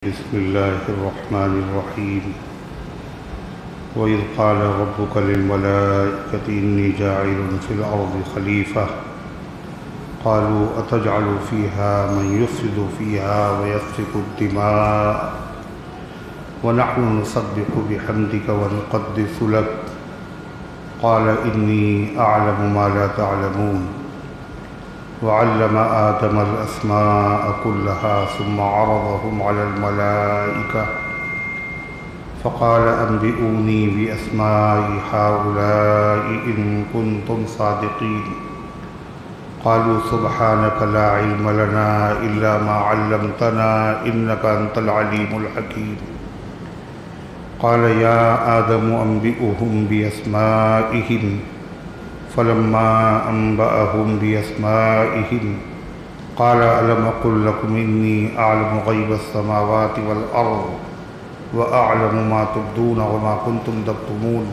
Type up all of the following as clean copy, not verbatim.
بسم الله الرحمن الرحيم وإذ قال ربك للملائكة إني جاعل في الأرض خليفة قالوا أتجعل فيها من يفسد فيها ويسفك الدماء ونحن نسبح بحمدك ونقدس لك قال إني أعلم ما لا تعلمون وعلم آدم الأسماء كلها ثم عرضهم على الملائكة فقال أنبئوني بأسماء هؤلاء إن كنتم صادقين قالوا سبحانك لا علم لنا إلا ما علمتنا إنك أنت العليم الحكيم قال يا آدم أنبئهم بأسمائهم فلما أنبأهم بأسمائهم قال ألم أقل لكم إني أعلم غيب السماوات والأرض وأعلم ما تبدون وما كنتم تكتمون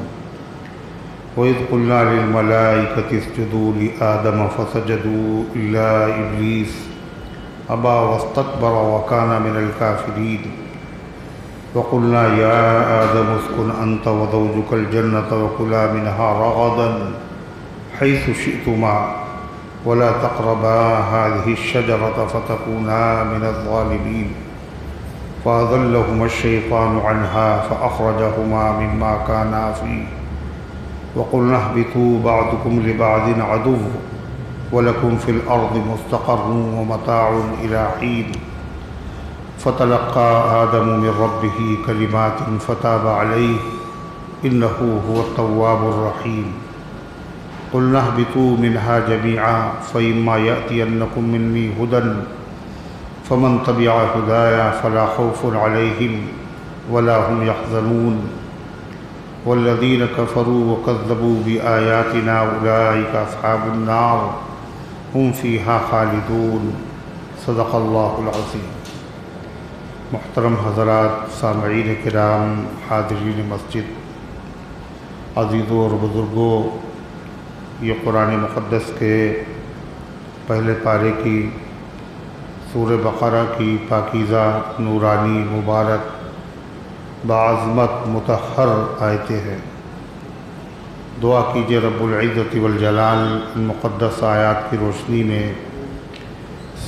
وإذ قلنا للملائكة اسجدوا لآدم فسجدوا إلا إبليس أبى واستكبر وكان من الكافرين وقلنا يا آدم اسكن أنت وزوجك الجنة وكلا منها رغدا حيث شئتما ولا تقربا هذه الشجرة فتكونا من الظالمين فأضلهما الشيطان عنها فأخرجهما مما كانا فيه وقلنا اهبطوا بعضكم لبعض عدو ولكم في الأرض مستقر ومتاع إلى حين فتلقى آدم من ربه كلمات فتاب عليه إنه هو التواب الرحيم قلنا اهبطوا منها جميعا فإما يأتينكم مني هدى فمن تبع هدايا فلا خوف عليهم ولا هم يحزنون والذين كفروا وكذبوا بآياتنا أولئك أصحاب النار هم فيها خالدون صدق اللہ العظیم۔ محترم حضرات، سامعین کرام، حاضرین مسجد، عزیزوں اور بزرگوں، یہ قرآن مقدس کے پہلے پارے کی سورہ بقرہ کی پاکیزہ، نورانی، مبارک، بعظمت مطہر آیتیں ہیں۔ دعا کیجئے رب العزت والجلال ان مقدس آیات کی روشنی میں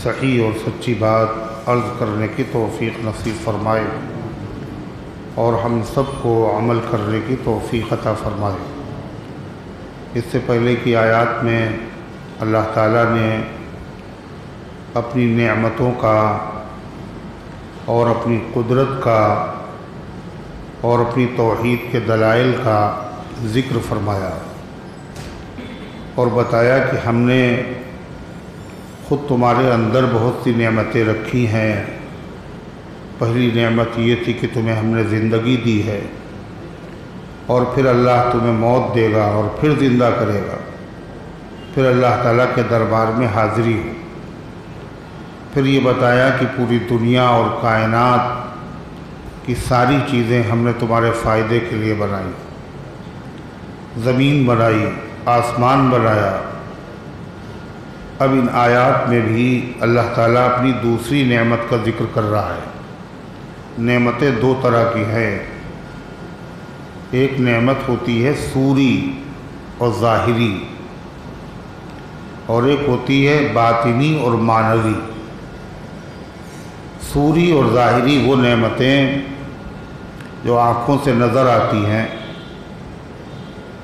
صحیح اور سچی بات عرض کرنے کی توفیق نصیب فرمائے اور ہم سب کو عمل کرنے کی توفیق عطا فرمائے۔ اس سے پہلے کی آیات میں اللہ تعالیٰ نے اپنی نعمتوں کا اور اپنی قدرت کا اور اپنی توحید کے دلائل کا ذکر فرمایا اور بتایا کہ ہم نے خود تمہارے اندر بہت سی نعمتیں رکھی ہیں۔ پہلی نعمت یہ تھی کہ تمہیں ہم نے زندگی دی ہے، اور پھر اللہ تمہیں موت دے گا اور پھر زندہ کرے گا، پھر اللہ تعالیٰ کے دربار میں حاضری ہو۔ پھر یہ بتایا کہ پوری دنیا اور کائنات کی ساری چیزیں ہم نے تمہارے فائدے کے لیے بنائی، زمین بنائی، آسمان بنایا۔ اب ان آیات میں بھی اللہ تعالیٰ اپنی دوسری نعمت کا ذکر کر رہا ہے۔ نعمتیں دو طرح کی ہیں، ایک نعمت ہوتی ہے سوری اور ظاہری، اور ایک ہوتی ہے باطنی اور معنوی۔ سوری اور ظاہری وہ نعمتیں جو آنکھوں سے نظر آتی ہیں،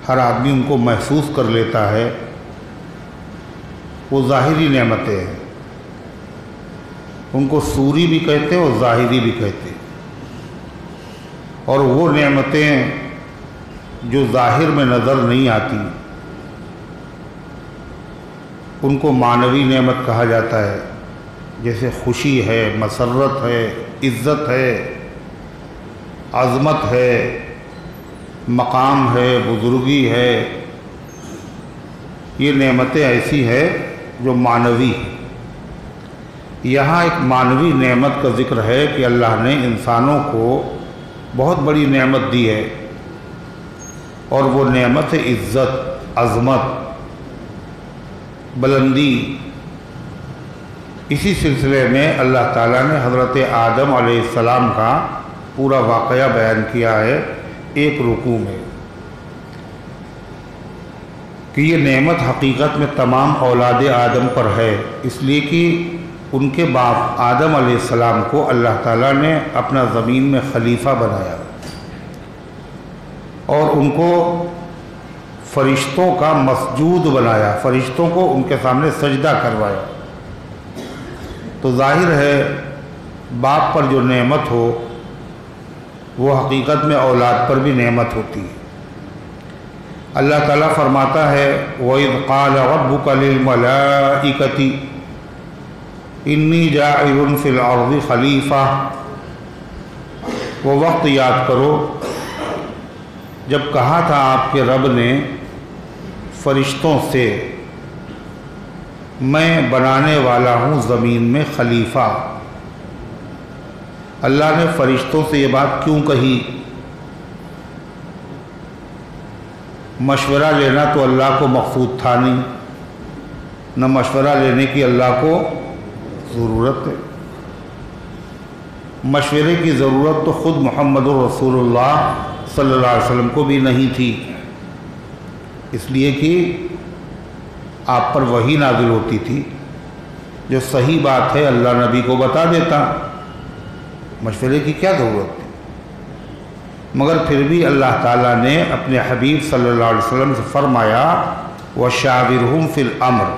ہر آدمی ان کو محسوس کر لیتا ہے، وہ ظاہری نعمتیں ہیں۔ ان کو سوری بھی کہتے ہیں اور ظاہری بھی کہتے ہیں۔ اور وہ نعمتیں جو ظاہر میں نظر نہیں آتی ان کو معنوی نعمت کہا جاتا ہے، جیسے خوشی ہے، مسرت ہے، عزت ہے، عظمت ہے، مقام ہے، بزرگی ہے۔ یہ نعمتیں ایسی ہیں جو معنوی ہیں۔ یہاں ایک معنوی نعمت کا ذکر ہے کہ اللہ نے انسانوں کو بہت بڑی نعمت دی ہے، اور وہ نعمت ہے عزت، عظمت، بلندی۔ اسی سلسلے میں اللہ تعالیٰ نے حضرت آدم علیہ السلام کا پورا واقعہ بیان کیا ہے ایک رکوع میں، کہ یہ نعمت حقیقت میں تمام اولاد آدم پر ہے، اس لیے کہ ان کے باپ آدم علیہ السلام کو اللہ تعالیٰ نے اپنا زمین میں خلیفہ بنایا اور ان کو فرشتوں کا مسجود بنایا، فرشتوں کو ان کے سامنے سجدہ کروایا۔ تو ظاہر ہے باپ پر جو نعمت ہو وہ حقیقت میں اولاد پر بھی نعمت ہوتی ہے۔ اللہ تعالیٰ فرماتا ہے وَإِذْ قَالَ رَبُّكَ لِلْمَلَائِكَةِ إِنِّي جَاعِلٌ فِي الْأَرْضِ خَلِيفَةً، وہ وقت یاد کرو جب کہا تھا آپ کے رب نے فرشتوں سے میں بنانے والا ہوں زمین میں خلیفہ۔ اللہ نے فرشتوں سے یہ بات کیوں کہی؟ مشورہ لینا تو اللہ کو مقصود تھا نہیں، نہ مشورہ لینے کی اللہ کو ضرورت ہے۔ مشورے کی ضرورت تو خود محمد رسول اللہ صلی اللہ علیہ وسلم کو بھی نہیں تھی، اس لیے کہ آپ پر وحی نازل ہوتی تھی، جو صحیح بات ہے اللہ نبی کو بتا دیتا، مشورے کی کیا ضرورت تھی؟ مگر پھر بھی اللہ تعالیٰ نے اپنے حبیب صلی اللہ علیہ وسلم سے فرمایا وَشَاوِرْهُمْ فِي الْأَمْرِ،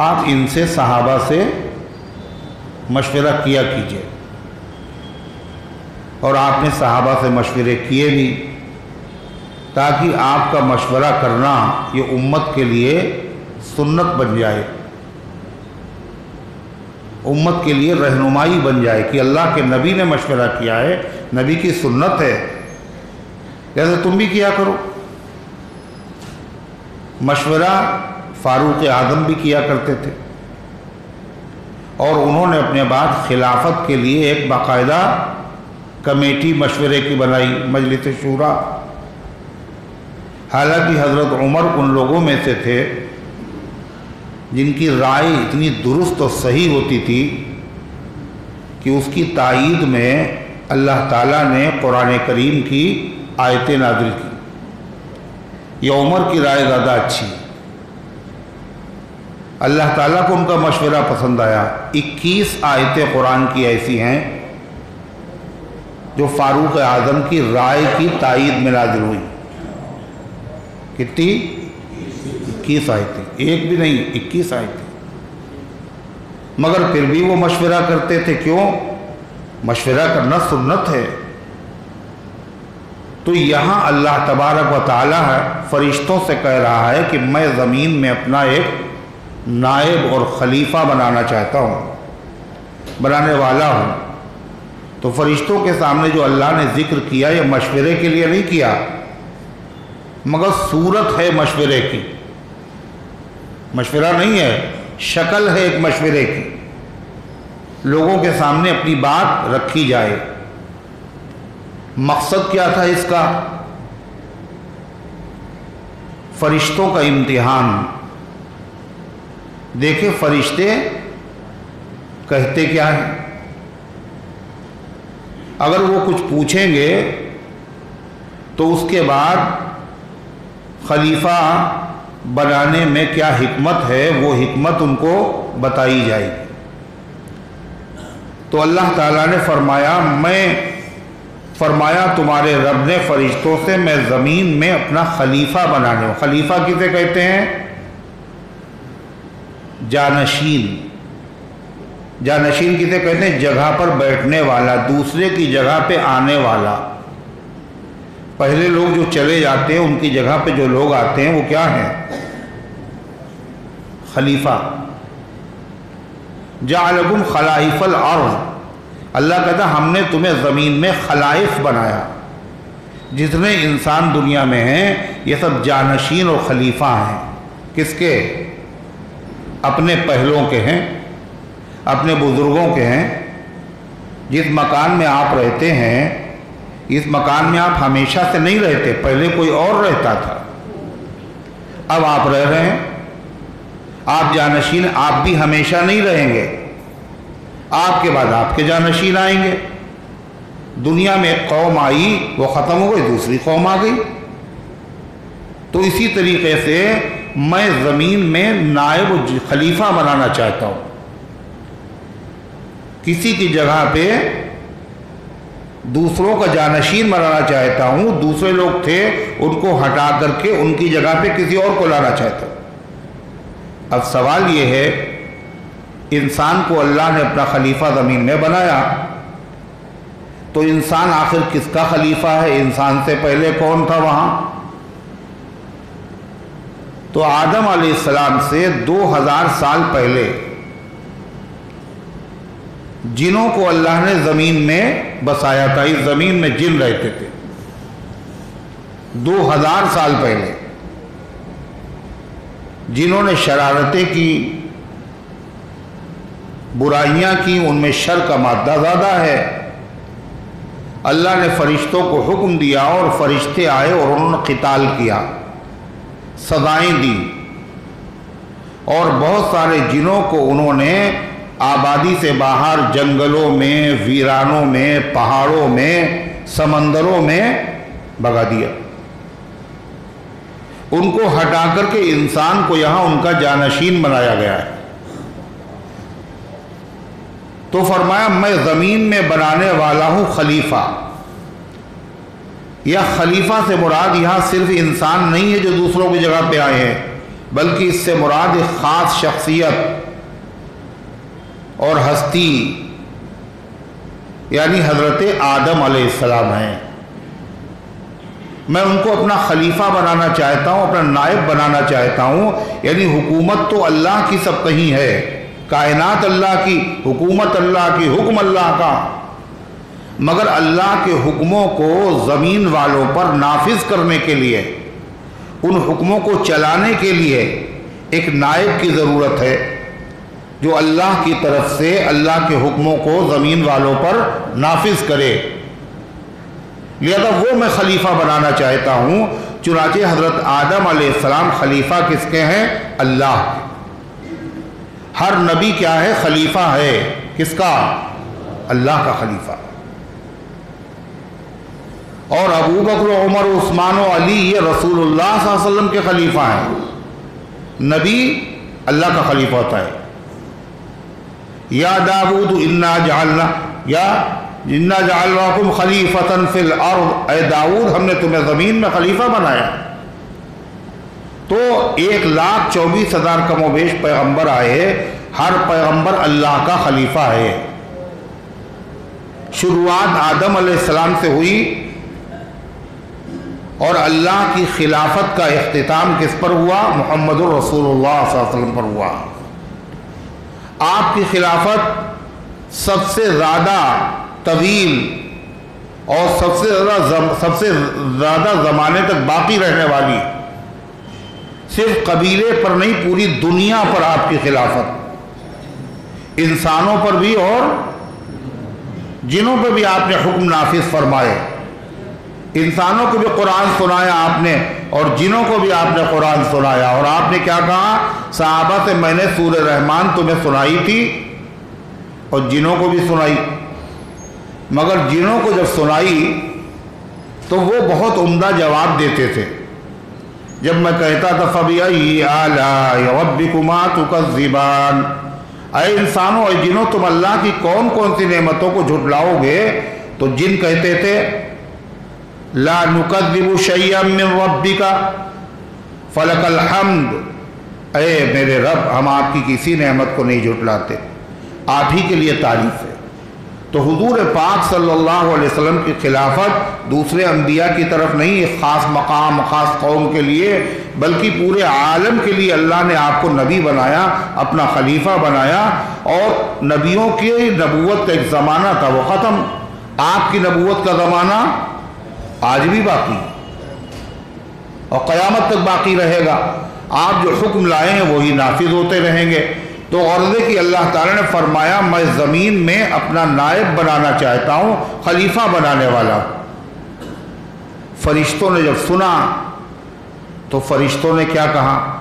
آپ ان سے صحابہ سے مشورہ کیا کیجئے، اور آپ نے صحابہ سے مشورے کیے بھی، تاکہ آپ کا مشورہ کرنا یہ امت کے لیے سنت بن جائے، امت کے لیے رہنمائی بن جائے کہ اللہ کے نبی نے مشورہ کیا ہے، نبی کی سنت ہے، جیسے تم بھی کیا کرو۔ مشورہ فاروق اعظم بھی کیا کرتے تھے، اور انہوں نے اپنے بعد خلافت کے لیے ایک باقاعدہ کمیٹی مشورے کی بنائی، مجلس شورا۔ حالانکہ حضرت عمر ان لوگوں میں سے تھے جن کی رائے اتنی درست اور صحیح ہوتی تھی کہ اس کی تائید میں اللہ تعالیٰ نے قرآن کریم کی آیتیں نازل کی۔ یہ عمر کی رائے زیادہ اچھی، اللہ تعالیٰ کو ان کا مشورہ پسند آیا۔ 21 آیتیں قرآن کی ایسی ہیں جو فاروق اعظم کی رائے کی تائید میں نازل ہوئی۔ کتنی؟ 21 آیتیں، ایک بھی نہیں، 21 آیتیں۔ مگر پھر بھی وہ مشورہ کرتے تھے، کیوں؟ مشورہ کرنا سنت ہے۔ تو یہاں اللہ تبارک و تعالیٰ فرشتوں سے کہہ رہا ہے کہ میں زمین میں اپنا ایک نائب اور خلیفہ بنانا چاہتا ہوں، بنانے والا ہوں۔ تو فرشتوں کے سامنے جو اللہ نے ذکر کیا یہ مشورے کے لیے نہیں کیا، مگر صورت ہے مشورے کی، مشورہ نہیں ہے، شکل ہے ایک مشورے کی، لوگوں کے سامنے اپنی بات رکھی جائے۔ مقصد کیا تھا اس کا؟ فرشتوں کا امتحان۔ دیکھیں فرشتے کہتے کیا ہیں، اگر وہ کچھ پوچھیں گے تو اس کے بعد خلیفہ بنانے میں کیا حکمت ہے وہ حکمت ان کو بتائی جائے گی۔ تو اللہ تعالیٰ نے فرمایا تمہارے رب نے فرشتوں سے میں زمین میں اپنا خلیفہ بنانے ہوں۔ خلیفہ کسے کہتے ہیں؟ جانشین۔ جانشین کسے کہتے ہیں؟ جگہ پر بیٹھنے والا، دوسرے کی جگہ پہ آنے والا۔ پہلے لوگ جو چلے جاتے ہیں ان کی جگہ پہ جو لوگ آتے ہیں وہ کیا ہیں؟ خلیفہ۔ جعلکم خلائف الارض، اللہ کہتا ہم نے تمہیں زمین میں خلائف بنایا۔ جتنے انسان دنیا میں ہیں یہ سب جانشین اور خلیفہ ہیں۔ کس کے؟ اپنے پہلوں کے ہیں، اپنے بزرگوں کے ہیں۔ جس مکان میں آپ رہتے ہیں اس مکان میں آپ ہمیشہ سے نہیں رہتے، پہلے کوئی اور رہتا تھا، اب آپ رہ رہے ہیں۔ آپ جانشین، آپ بھی ہمیشہ نہیں رہیں گے، آپ کے بعد آپ کے جانشین آئیں گے۔ دنیا میں ایک قوم آئی، وہ ختم ہو گئی، دوسری قوم آ گئی۔ تو اسی طریقے سے میں زمین میں نائب و خلیفہ بنانا چاہتا ہوں۔ کسی کی جگہ پہ دوسروں کا جانشین بنانا چاہتا ہوں، دوسرے لوگ تھے ان کو ہٹا کر کے ان کی جگہ پہ کسی اور کو لانا چاہتا ہوں۔ اب سوال یہ ہے، انسان کو اللہ نے اپنا خلیفہ زمین میں بنایا، تو انسان آخر کس کا خلیفہ ہے؟ انسان سے پہلے کون تھا وہاں؟ تو آدم علیہ السلام سے 2000 سال پہلے جنوں کو اللہ نے زمین میں بسایا تھا۔ اس زمین میں جن رہتے تھے 2000 سال پہلے، جنہوں نے شرارتیں کی، برائیاں کی، ان میں شر کا مادہ زیادہ ہے۔ اللہ نے فرشتوں کو حکم دیا اور فرشتے آئے اور انہوں نے قتال کیا، سزائیں دی، اور بہت سارے جنوں کو انہوں نے آبادی سے باہر جنگلوں میں، ویرانوں میں، پہاڑوں میں، سمندروں میں بھگا دیا۔ ان کو ہٹا کر کے انسان کو یہاں ان کا جانشین بنایا گیا ہے۔ تو فرمایا میں زمین میں بنانے والا ہوں خلیفہ۔ یا خلیفہ سے مراد یہاں صرف انسان نہیں ہے جو دوسروں کی جگہ پہ آئے ہیں، بلکہ اس سے مراد ایک خاص شخصیت اور ہستی یعنی حضرت آدم علیہ السلام ہیں۔ میں ان کو اپنا خلیفہ بنانا چاہتا ہوں، اپنا نائب بنانا چاہتا ہوں۔ یعنی حکومت تو اللہ کی سب کہیں ہے، کائنات اللہ کی، حکومت اللہ کی، حکم اللہ کا، مگر اللہ کے حکموں کو زمین والوں پر نافذ کرنے کے لیے، ان حکموں کو چلانے کے لیے ایک نائب کی ضرورت ہے جو اللہ کی طرف سے اللہ کے حکموں کو زمین والوں پر نافذ کرے۔ لہذا وہ میں خلیفہ بنانا چاہتا ہوں۔ چنانچہ حضرت آدم علیہ السلام خلیفہ کس کے ہیں؟ اللہ کے۔ ہر نبی کیا ہے؟ خلیفہ ہے۔ کس کا؟ اللہ کا خلیفہ۔ اور ابو بکر و عمر و عثمان و علی یہ رسول اللہ صلی اللہ علیہ وسلم کے خلیفہ ہیں۔ نبی اللہ کا خلیفہ ہوتا ہے۔ یا داؤد انا جعلناکم خلیفۃ فی الارض، اے داؤد ہم نے تمہیں زمین میں خلیفہ بنایا۔ تو 1,24,000 کم و بیش پیغمبر آئے، ہر پیغمبر اللہ کا خلیفہ ہے۔ شروعات آدم علیہ السلام سے ہوئی اور اللہ کی خلافت کا اختتام کس پر ہوا؟ محمد الرسول اللہ صلی اللہ علیہ وسلم پر ہوا۔ آپ کی خلافت سب سے زیادہ طویل اور سب سے زیادہ زمانے تک باقی رہنے والی، صرف قبیلے پر نہیں پوری دنیا پر آپ کی خلافت، انسانوں پر بھی اور جنوں پہ بھی آپ نے حکم نافذ فرمائے۔ انسانوں کو بھی قرآن سنایا آپ نے اور جنوں کو بھی آپ نے قرآن سنایا۔ اور آپ نے کیا کہا؟ صحابہ سے میں نے سورہ رحمان تمہیں سنائی تھی اور جنوں کو بھی سنائی، مگر جنوں کو جب سنائی تو وہ بہت عمدہ جواب دیتے تھے۔ جب میں کہتا تھا فَبِأَيِّ آلَاءِ رَبِّكُمَا تُكَذِّبَانِ، اے انسانوں اے جنوں تم اللہ کی کون کون سی نعمتوں کو جھٹلاؤ گے؟ تو جن کہتے تھے لا نکذب شیئا من ربک فلک الحمد، اے میرے رب ہم آپ کی کسی نعمت کو نہیں جھٹلاتے، آپ ہی کے لیے تعریف ہے۔ تو حضور پاک صلی اللہ علیہ وسلم کی خلافت دوسرے انبیاء کی طرف نہیں، ایک خاص مقام خاص قوم کے لیے، بلکہ پورے عالم کے لیے اللہ نے آپ کو نبی بنایا، اپنا خلیفہ بنایا۔ اور نبیوں کی نبوت کا ایک زمانہ تھا، وہ ختم۔ آپ کی نبوت کا زمانہ آج بھی باقی اور قیامت تک باقی رہے گا۔ آپ جو حکم لائے ہیں وہی نافذ ہوتے رہیں گے۔ تو غرض ہے کہ اللہ تعالیٰ نے فرمایا میں زمین میں اپنا نائب بنانا چاہتا ہوں، خلیفہ بنانے والا۔ فرشتوں نے جب سنا تو فرشتوں نے کیا کہا؟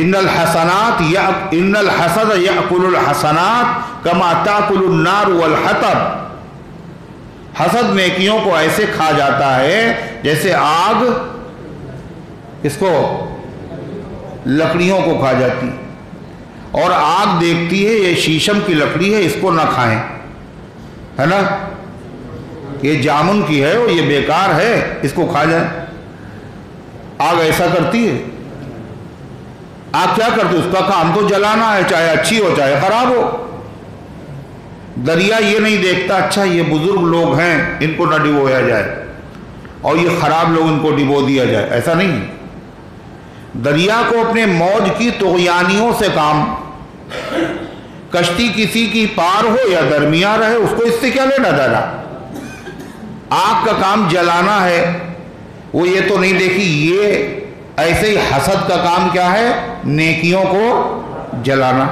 ان الحسد یأکل الحسنات کما تأکل النار والحطب، حسد نیکیوں کو ایسے کھا جاتا ہے جیسے آگ اس کو لکڑیوں کو کھا جاتی، اور آگ دیکھتی ہے یہ شیشم کی لکڑی ہے، اس کو نہ کھائیں، ہے نا، یہ جامن کی ہے اور یہ بیکار ہے، اس کو کھا جائیں۔ آگ ایسا کرتی ہے؟ آگ کیا کرتی ہے؟ اس کا کام تو جلانا ہے، چاہے اچھی ہو چاہے خراب ہو۔ دریا یہ نہیں دیکھتا اچھا یہ بزرگ لوگ ہیں ان کو نہ ڈبویا جائے اور یہ خراب لوگ ان کو ڈبو دیا جائے، ایسا نہیں۔ دریا کو اپنے موج کی طغیانیوں سے کام، کشتی کسی کی پار ہو یا درمیان رہے اس کو اس سے کیا لینا دینا۔ آگ کا کام جلانا ہے، وہ یہ تو نہیں دیکھی۔ یہ ایسے ہی حسد کا کام کیا ہے؟ نیکیوں کو جلانا۔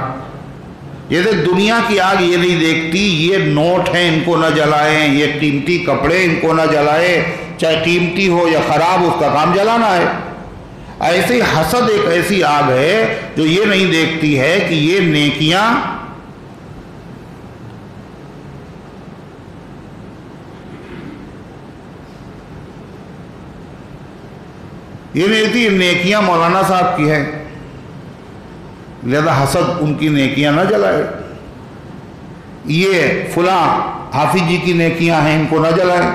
جیسے دنیا کی آگ یہ نہیں دیکھتی یہ نوٹ ہیں ان کو نہ جلائیں، یہ قیمتی کپڑے ان کو نہ جلائیں، چاہے قیمتی ہو یا خراب اس کا کام جلانا ہے۔ ایسے ہی حسد ایک ایسی آگ ہے جو یہ نہیں دیکھتی ہے کہ یہ نیکیاں نیکیاں مولانا صاحب کی ہیں، لہذا حسد ان کی نیکیاں نہ جلائے۔ یہ فلاں حافظ جی کی نیکیاں ہیں ان کو نہ جلائیں،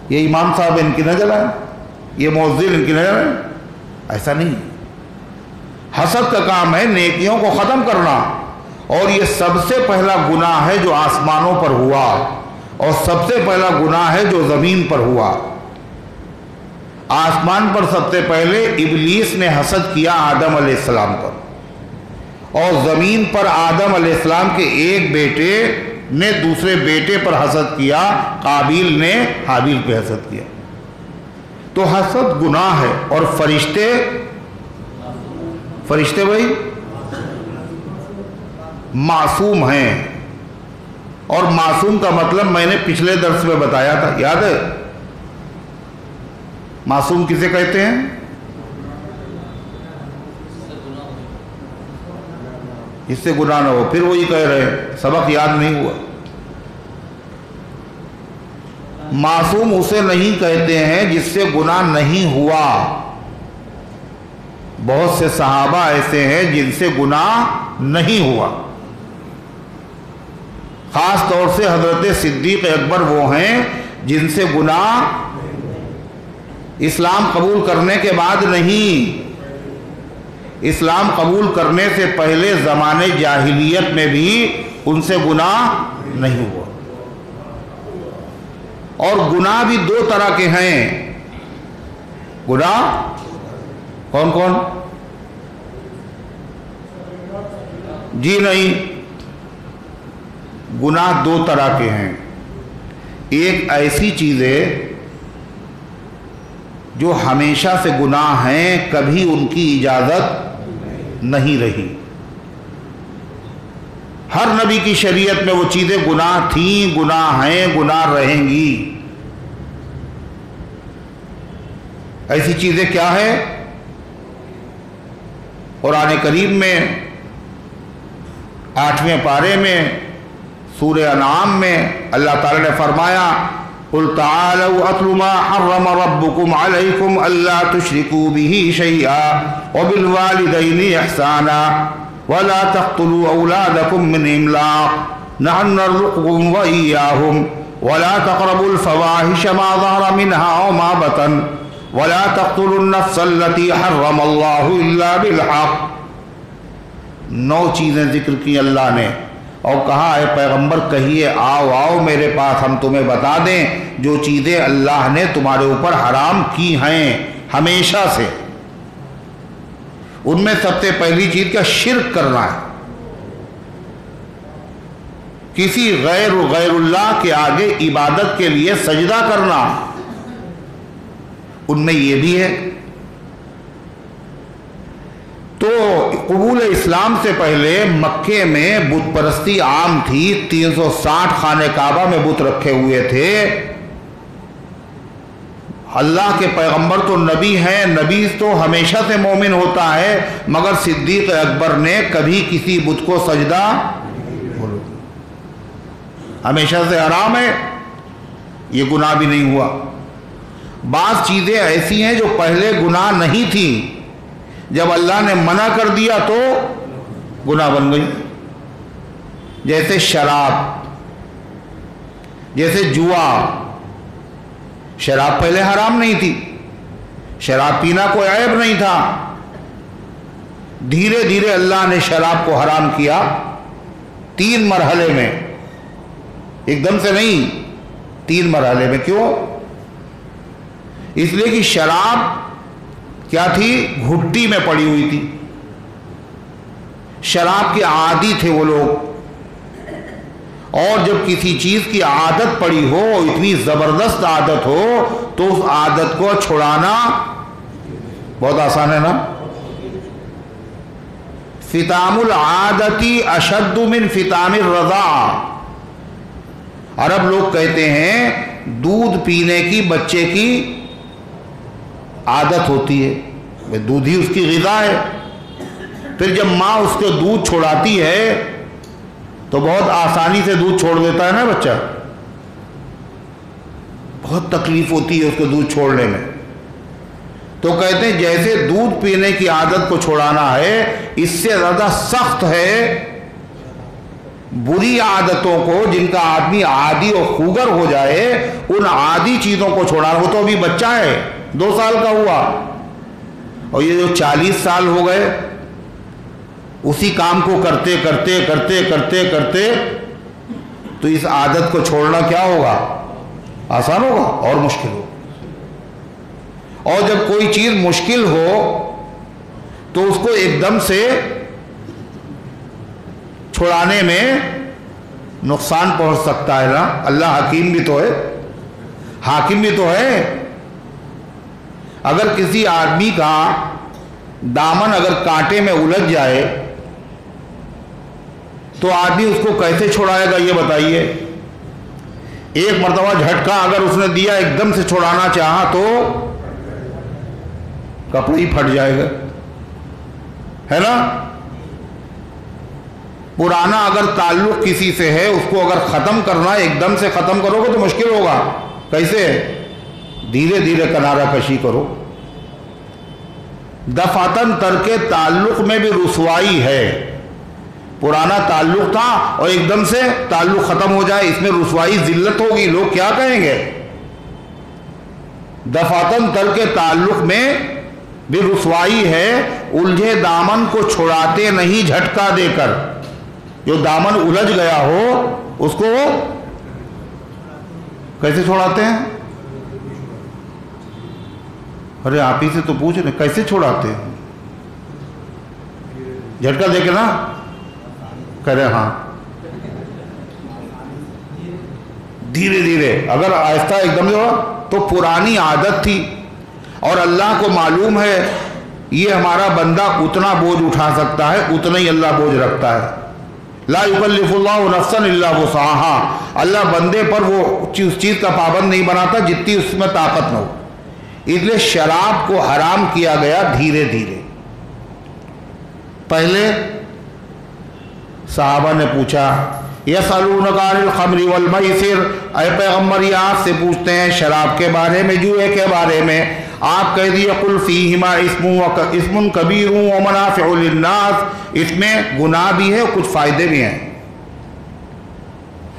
یہ امام صاحب ان کی نہ جلائیں، یہ مؤذن ان کی نہ جلائیں، ایسا نہیں۔ حسد کا کام ہے نیکیوں کو ختم کرنا، اور یہ سب سے پہلا گناہ ہے جو آسمانوں پر ہوا، اور سب سے پہلا گناہ ہے جو زمین پر ہوا۔ آسمان پر سب سے پہلے ابلیس نے حسد کیا آدم علیہ السلام پر، اور زمین پر آدم علیہ السلام کے ایک بیٹے نے دوسرے بیٹے پر حسد کیا، قابیل نے حابیل پہ حسد کیا۔ تو حسد گناہ ہے، اور فرشتے بھائی معصوم ہیں، اور معصوم کا مطلب میں نے پچھلے درس میں بتایا تھا، یاد ہے؟ معصوم کسے کہتے ہیں؟ جس سے گناہ نہ ہو۔ پھر وہی کہہ رہے ہیں، سبق یاد نہیں ہوا۔ معصوم اسے نہیں کہتے ہیں جس سے گناہ نہیں ہوا۔ بہت سے صحابہ ایسے ہیں جن سے گناہ نہیں ہوا، خاص طور سے حضرت صدیق اکبر وہ ہیں جن سے گناہ اسلام قبول کرنے کے بعد نہیں، اسلام قبول کرنے سے پہلے زمانے جاہلیت میں بھی ان سے گناہ نہیں ہوا۔ اور گناہ بھی دو طرح کے ہیں۔ گناہ کون کون؟ جی نہیں، گناہ دو طرح کے ہیں۔ ایک ایسی چیزیں جو ہمیشہ سے گناہ ہیں، کبھی ان کی اجازت نہیں رہی۔ ہر نبی کی شریعت میں وہ چیزیں گناہ تھیں، گناہ ہیں، گناہ رہیں گی۔ ایسی چیزیں کیا ہیں؟ قرآن کریم میں 8ویں پارے میں سورہ انعام میں اللہ تعالی نے فرمایا قُلْ تَعَالَوْا أَتْلُ مَا حَرَّمَ رَبُّكُمْ عَلَيْكُمْ أَلَّا تُشْرِكُوا بِهِ شَيْئًا وَبِالْوَالِدَيْنِ إِحْسَانًا وَلَا تَقْتُلُوا أَوْلَادَكُمْ مِنْ إِمْلَاقٍ نَحْنُ نَرْزُقُكُمْ وَإِيَّاهُمْ وَلَا تَقْرَبُوا الْفَوَاحِشَ مَا ظَهَرَ مِنْهَا وَمَا بَطَنَ وَلَا تَقْتُلُوا النَّفْسَ الَّتِي حَرَّمَ اللَّهُ إِلَّا بِالْحَقِّ۔ 9 چیزیں ذکر کی اللہ نے، اور کہا اے پیغمبر کہیے آؤ آؤ میرے پاس، ہم تمہیں بتا دیں جو چیزیں اللہ نے تمہارے اوپر حرام کی ہیں ہمیشہ سے۔ ان میں سب سے پہلی چیز کیا؟ شرک کرنا ہے، کسی غیر اللہ کے آگے عبادت کے لیے سجدہ کرنا، ان میں یہ بھی ہے۔ تو قبول اسلام سے پہلے مکے میں بت پرستی عام تھی، 360 خانہ کعبہ میں بت رکھے ہوئے تھے، اللہ کے پیغمبر تو نبی ہیں، نبی تو ہمیشہ سے مومن ہوتا ہے، مگر صدیق اکبر نے کبھی کسی بت کو سجدہ ہمیشہ سے حرام ہے، یہ گناہ بھی نہیں ہوا۔ بعض چیزیں ایسی ہیں جو پہلے گناہ نہیں تھیں، جب اللہ نے منع کر دیا تو گناہ بن گئی، جیسے شراب، جیسے جوا۔ شراب پہلے حرام نہیں تھی، شراب پینا کوئی عیب نہیں تھا، دھیرے دھیرے اللہ نے شراب کو حرام کیا 3 مرحلے میں، ایک دم سے نہیں، 3 مرحلے میں۔ کیوں؟ اس لیے کہ شراب کیا تھی؟ گھٹی میں پڑی ہوئی تھی، شراب کے عادی تھے وہ لوگ، اور جب کسی چیز کی عادت پڑی ہو، اتنی زبردست عادت ہو، تو اس عادت کو چھڑانا بہت آسان ہے نا۔ فطام العادتی اشد من فطام الرضاع۔ عرب لوگ کہتے ہیں دودھ پینے کی بچے کی عادت ہوتی ہے، دودھ ہی اس کی غذا ہے، پھر جب ماں اس کو دودھ چھوڑاتی ہے تو بہت آسانی سے دودھ چھوڑ دیتا ہے نا بچہ، بہت تکلیف ہوتی ہے اس کو دودھ چھوڑنے میں۔ تو کہتے ہیں جیسے دودھ پینے کی عادت کو چھوڑانا ہے، اس سے زیادہ سخت ہے بری عادتوں کو، جن کا آدمی عادی اور خوگر ہو جائے، ان عادی چیزوں کو چھوڑانا۔ وہ تو ابھی بچہ ہے، 2 سال کا ہوا، اور یہ جو 40 سال ہو گئے اسی کام کو کرتے کرتے کرتے کرتے کرتے، تو اس عادت کو چھوڑنا کیا ہوگا؟ آسان ہوگا اور مشکل ہوگا۔ اور جب کوئی چیز مشکل ہو تو اس کو ایک دم سے چھڑانے میں نقصان پہنچ سکتا ہے نا۔ اللہ حکیم بھی تو ہے، حاکم بھی تو ہے۔ اگر کسی آدمی کا دامن اگر کانٹے میں الجھ جائے تو آدمی اس کو کیسے چھڑائے گا یہ بتائیے؟ ایک مرتبہ جھٹکا اگر اس نے دیا، ایک دم سے چھڑانا چاہا تو کپڑا ہی پھٹ جائے گا، ہے نا۔ پرانا اگر تعلق کسی سے ہے، اس کو اگر ختم کرنا، ایک دم سے ختم کرو گے تو مشکل ہوگا۔ کیسے؟ دھیرے دھیرے کنارہ کشی کرو۔ دفعتاً ترک تعلق میں بھی رسوائی ہے۔ پرانا تعلق تھا اور ایک دم سے تعلق ختم ہو جائے، اس میں رسوائی، ذلت ہوگی، لوگ کیا کہیں گے؟ دفعتاً ترک تعلق میں بھی رسوائی ہے۔ الجھے دامن کو چھڑاتے نہیں جھٹکا دے کر۔ جو دامن الجھ گیا ہو اس کو کیسے چھوڑاتے ہیں؟ ارے آپ ہی سے تو پوچھ رہے کیسے چھوڑاتے ہیں؟ جھٹکا دے کے نا، کہہ رہے ہاں دھیرے دھیرے، اگر آہستہ ایک دم جو تو پرانی عادت تھی، اور اللہ کو معلوم ہے یہ ہمارا بندہ اتنا بوجھ اٹھا سکتا ہے، اتنا ہی اللہ بوجھ رکھتا ہے۔ لا یکلف اللہ نفسا الا وسعها۔ اللہ بندے پر وہ اس چیز کا پابند نہیں بناتا جتنی اس میں طاقت نہ ہو۔ اس لیے شراب کو حرام کیا گیا دھیرے دھیرے۔ پہلے صحابہ نے پوچھا یسألونک عن الخمر والمیسر، اے پیغمبر یہ آپ سے پوچھتے ہیں شراب کے بارے میں، جوئے کے بارے میں۔ آپ کہہ دیے قل فیہما اسم کبیر ومنافع للناس، اس میں گناہ بھی ہے کچھ فائدے بھی ہیں۔